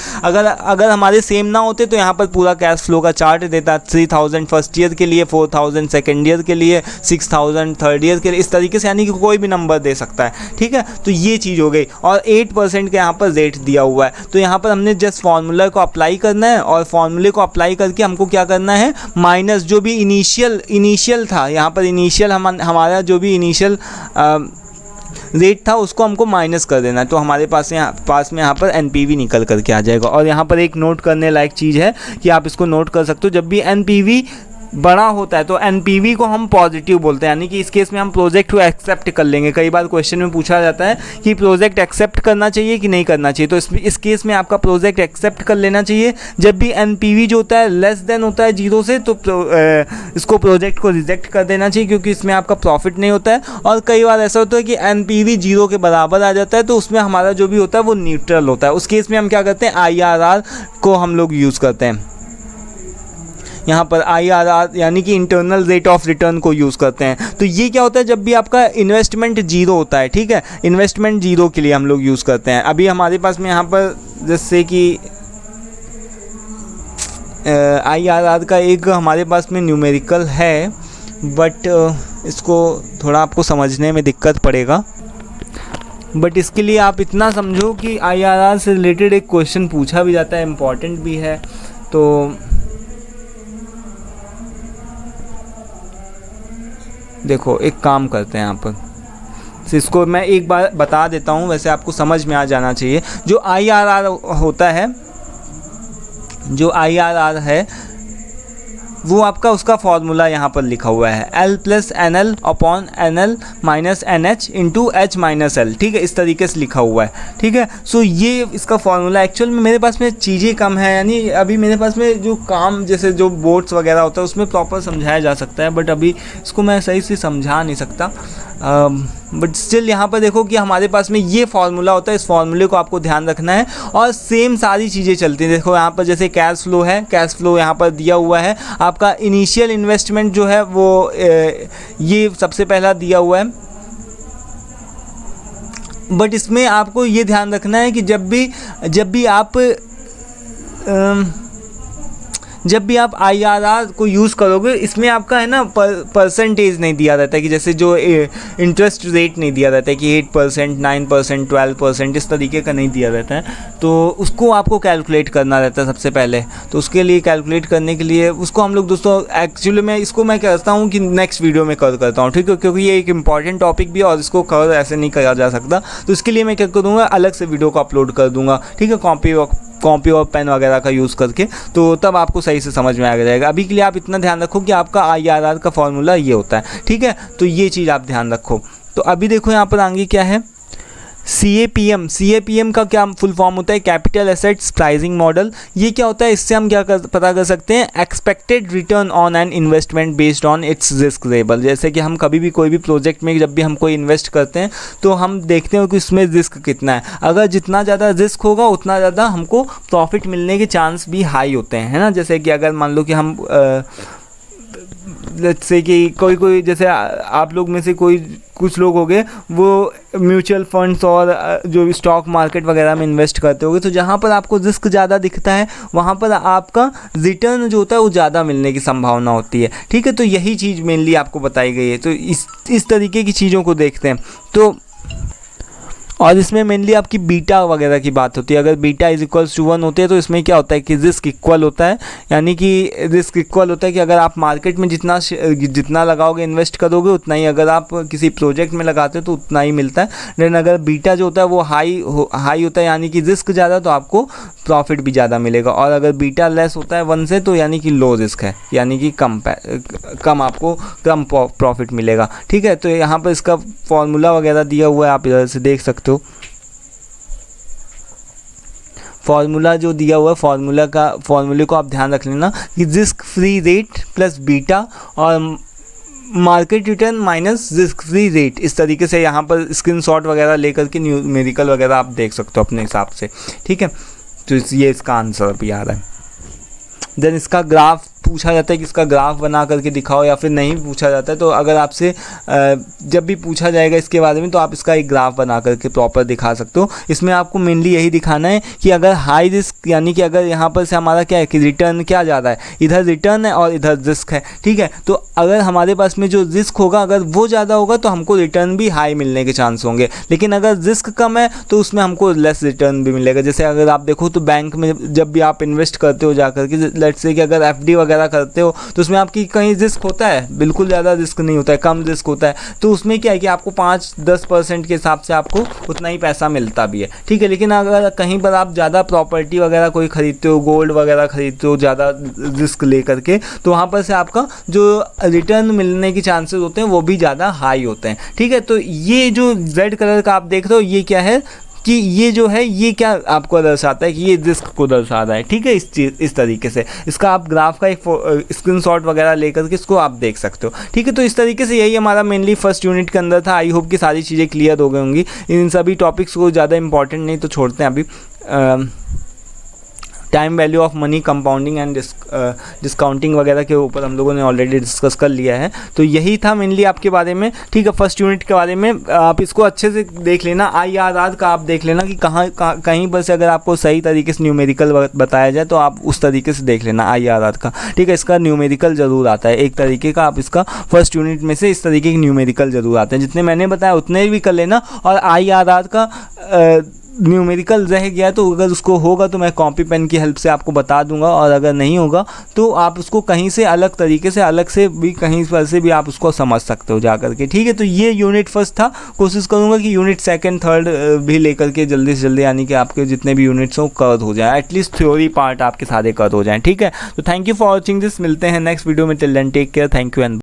अगर हमारे सेम ना होते तो यहाँ पर पूरा कैश फ्लो का चार्ट देता, 3,000 फर्स्ट ईयर के लिए, 4,000 सेकेंड ईयर के लिए, 6,000 थर्ड ईयर के लिए, इस तरीके से, यानी कि कोई भी नंबर दे सकता है। ठीक है, तो ये चीज़ हो गई। और 8% का यहाँ पर रेट दिया हुआ है। तो यहाँ पर हमने जस्ट फार्मूला को अप्लाई करना है और फार्मूले को अप्लाई करके हमको क्या करना है, माइनस जो भी इनिशियल था, यहाँ पर इनिशियल हमारा जो भी इनिशियल रेट था उसको हमको माइनस कर देना है। तो हमारे पास में यहाँ पर एनपीवी निकल करके आ जाएगा। और यहाँ पर एक नोट करने लायक चीज़ है कि आप इसको नोट कर सकते हो, जब भी एनपीवी बड़ा होता है तो एनपीवी को हम पॉजिटिव बोलते हैं, यानी कि इस केस में हम प्रोजेक्ट को एक्सेप्ट कर लेंगे। कई बार क्वेश्चन में पूछा जाता है कि प्रोजेक्ट एक्सेप्ट करना चाहिए कि नहीं करना चाहिए, तो इस केस में आपका प्रोजेक्ट एक्सेप्ट कर लेना चाहिए। जब भी एनपीवी जो होता है लेस देन होता है 0 से, तो इसको प्रोजेक्ट को रिजेक्ट कर देना चाहिए, क्योंकि इसमें आपका प्रॉफिट नहीं होता है। और कई बार ऐसा होता है कि एनपीवी 0 के बराबर आ जाता है, तो उसमें हमारा जो भी होता है वो न्यूट्रल होता है। उस केस में हम क्या करते हैं, IRR को हम लोग यूज़ करते हैं। यहाँ पर IRR यानी कि इंटरनल रेट ऑफ रिटर्न को यूज़ करते हैं। तो ये क्या होता है, जब भी आपका इन्वेस्टमेंट 0 होता है, ठीक है, इन्वेस्टमेंट 0 के लिए हम लोग यूज़ करते हैं। अभी हमारे पास में यहाँ पर जैसे कि IRR का एक हमारे पास में न्यूमेरिकल है, बट इसको थोड़ा आपको समझने में दिक्कत पड़ेगा। बट इसके लिए आप इतना समझो कि IRR से रिलेटेड एक क्वेश्चन पूछा भी जाता है, इम्पॉर्टेंट भी है। तो देखो एक काम करते हैं यहाँ पर, इसको मैं एक बार बता देता हूँ, वैसे आपको समझ में आ जाना चाहिए। जो IRR होता है, जो IRR है वो आपका उसका फॉर्मूला यहाँ पर लिखा हुआ है, L + NL upon NL minus NH into H minus L। ठीक है, इस तरीके से लिखा हुआ है। ठीक है, सो ये इसका फॉर्मूला। एक्चुअल में मेरे पास में चीज़ें कम है, यानी अभी मेरे पास में जो काम जैसे जो बोर्ड्स वगैरह होता है उसमें प्रॉपर समझाया जा सकता है, बट अभी इसको मैं सही से समझा नहीं सकता। बट स्टिल यहाँ पर देखो कि हमारे पास में ये फार्मूला होता है, इस फार्मूले को आपको ध्यान रखना है और सेम सारी चीज़ें चलती हैं। देखो यहाँ पर जैसे कैश फ्लो है, कैश फ्लो यहाँ पर दिया हुआ है, आपका इनिशियल इन्वेस्टमेंट जो है वो ये सबसे पहला दिया हुआ है। बट इसमें आपको ये ध्यान रखना है कि जब भी आप IRR को यूज़ करोगे, इसमें आपका है ना परसेंटेज नहीं दिया रहता है कि जैसे जो इंटरेस्ट रेट नहीं दिया रहता है कि 8%, 9%, 12%, इस तरीके का नहीं दिया रहता है। तो उसको आपको कैलकुलेट करना रहता है सबसे पहले। तो उसके लिए कैलकुलेट करने के लिए उसको हम लोग दोस्तों एक्चुअली मैं करता हूँ कि नेक्स्ट वीडियो में करता हूँ, ठीक है, क्योंकि ये एक इंपॉर्टेंट टॉपिक भी है और इसको कवर ऐसे नहीं करा जा सकता। तो इसके लिए मैं क्या करूँगा, अलग से वीडियो को अपलोड कर दूँगा, ठीक है, कॉपी और पेन वगैरह का यूज़ करके, तो तब आपको सही से समझ में आ जाएगा। अभी के लिए आप इतना ध्यान रखो कि आपका IRR का फॉर्मूला ये होता है, ठीक है। तो ये चीज़ आप ध्यान रखो। तो अभी देखो यहाँ पर आगे क्या है, CAPM का क्या फुल फॉर्म होता है, कैपिटल एसेट्स प्राइसिंग मॉडल। ये क्या होता है, इससे हम क्या पता कर सकते हैं, expected return on an investment based on it's risk level. जैसे कि हम कभी भी कोई भी प्रोजेक्ट में जब भी हम कोई इन्वेस्ट करते हैं तो हम देखते हैं कि उसमें रिस्क कितना है। अगर जितना ज़्यादा रिस्क होगा उतना ज़्यादा हमको प्रॉफिट मिलने के चांस भी हाई होते हैं, है ना। जैसे कि अगर मान लो कि हम लेट्स से कि कोई जैसे आप लोग में से कुछ लोग हो गए वो म्यूचुअल फंड्स और जो स्टॉक मार्केट वगैरह में इन्वेस्ट करते होंगे, तो जहाँ पर आपको रिस्क ज़्यादा दिखता है वहाँ पर आपका रिटर्न जो होता है वो ज़्यादा मिलने की संभावना होती है, ठीक है। तो यही चीज़ मेनली आपको बताई गई है। तो इस तरीके की चीज़ों को देखते हैं। तो और इसमें मेनली आपकी बीटा वगैरह की बात होती है। अगर बीटा इज इक्वल्स टू 1 होते हैं तो इसमें क्या होता है कि रिस्क इक्वल होता है, यानी कि रिस्क इक्वल होता है कि अगर आप मार्केट में जितना लगाओगे, इन्वेस्ट करोगे, उतना ही, अगर आप किसी प्रोजेक्ट में लगाते हो तो उतना ही मिलता है। लेकिन अगर बीटा जो होता है वो हाई होता है, यानी कि रिस्क ज़्यादा, तो आपको प्रॉफिट भी ज़्यादा मिलेगा। और अगर बीटा लेस होता है 1 से, तो यानी कि लो रिस्क है, यानी कि कम आपको कम प्रॉफिट मिलेगा, ठीक है। तो यहाँ पर इसका फॉर्मूला वगैरह दिया हुआ है, आप इधर से देख सकते हो। फॉर्मूला जो दिया हुआ है, फॉर्मूले को आप ध्यान रख लेना कि risk free rate plus beta और market return minus risk free rate, इस तरीके से यहाँ पर स्क्रीनशॉट वगैरह लेकर के न्यूमेरिकल वगैरह आप देख सकते हो अपने हिसाब से, ठीक है। तो ये इसका आंसर भी आ रहा है। देन इसका ग्राफ पूछा जाता है कि इसका ग्राफ बना करके दिखाओ, या फिर नहीं पूछा जाता है तो अगर आपसे जब भी पूछा जाएगा इसके बारे में तो आप इसका एक ग्राफ बना करके प्रॉपर दिखा सकते हो। इसमें आपको मेनली यही दिखाना है कि अगर हाई रिस्क, यानी कि अगर यहाँ पर से हमारा क्या है कि रिटर्न क्या ज़्यादा है, इधर रिटर्न है और इधर रिस्क है, ठीक है। तो अगर हमारे पास में जो रिस्क होगा अगर वो ज़्यादा होगा तो हमको रिटर्न भी हाई मिलने के चांस होंगे, लेकिन अगर रिस्क कम है तो उसमें हमको लेस रिटर्न भी मिलेगा। जैसे अगर आप देखो तो बैंक में जब भी आप इन्वेस्ट करते हो जाकर के, लेट्स से कि अगर FD वगैरह करते हो तो उसमें आपकी कहीं रिस्क होता है, बिल्कुल ज़्यादा रिस्क नहीं होता है, कम रिस्क होता है। तो उसमें क्या है कि आपको 5-10% के हिसाब से आपको उतना ही पैसा मिलता भी है, ठीक है। लेकिन अगर कहीं पर आप ज़्यादा प्रॉपर्टी वगैरह कोई ख़रीदते हो, गोल्ड वगैरह ख़रीदते हो ज़्यादा रिस्क ले करके, तो वहाँ पर से आपका जो रिटर्न मिलने के चांसेस होते हैं वो भी ज़्यादा हाई होते हैं, ठीक है। तो ये जो रेड कलर का आप देख रहे हो ये क्या है कि ये जो है ये क्या आपको दर्शाता है कि ये रिस्क को दर्शा रहा है, ठीक है। इस तरीके से इसका आप ग्राफ का एक स्क्रीनशॉट वगैरह लेकर के इसको आप देख सकते हो, ठीक है। तो इस तरीके से यही हमारा मेनली फर्स्ट यूनिट के अंदर था। आई होप कि सारी चीज़ें क्लियर हो गई होंगी। इन सभी टॉपिक्स को ज़्यादा इंपॉर्टेंट नहीं तो छोड़ते हैं अभी। Time value of money, compounding and discounting वगैरह के ऊपर हम लोगों ने ऑलरेडी डिस्कस कर लिया है। तो यही था मेनली आपके बारे में, ठीक है। फर्स्ट यूनिट के बारे में आप इसको अच्छे से देख लेना। IRR का आप देख लेना कि कहीं पर से अगर आपको सही तरीके से न्यूमेरिकल बताया जाए तो आप उस तरीके से देख लेना IRR का, ठीक है। इसका न्यूमेरिकल ज़रूर आता है एक तरीके का, आप इसका फर्स्ट यूनिट में से इस तरीके के न्यूमेरिकल ज़रूर आते हैं। जितने मैंने बताया उतने भी कर लेना। और IRR का न्यूमेरिकल रह गया तो अगर उसको होगा तो मैं कॉपी पेन की हेल्प से आपको बता दूंगा, और अगर नहीं होगा तो आप उसको कहीं से अलग तरीके से अलग से भी कहीं पर से भी आप उसको समझ सकते हो जा करके, ठीक है। तो ये यूनिट फर्स्ट था। कोशिश करूंगा कि यूनिट सेकंड थर्ड भी लेकर के जल्दी से जल्दी, यानी कि आपके जितने भी यूनिट्स हो कवर हो जाए, एटलीस्ट थ्योरी पार्ट आपके सारे कवर हो जाएँ, ठीक है। तो thank you for watching this. मिलते हैं नेक्स्ट वीडियो में। Till then take care, thank you and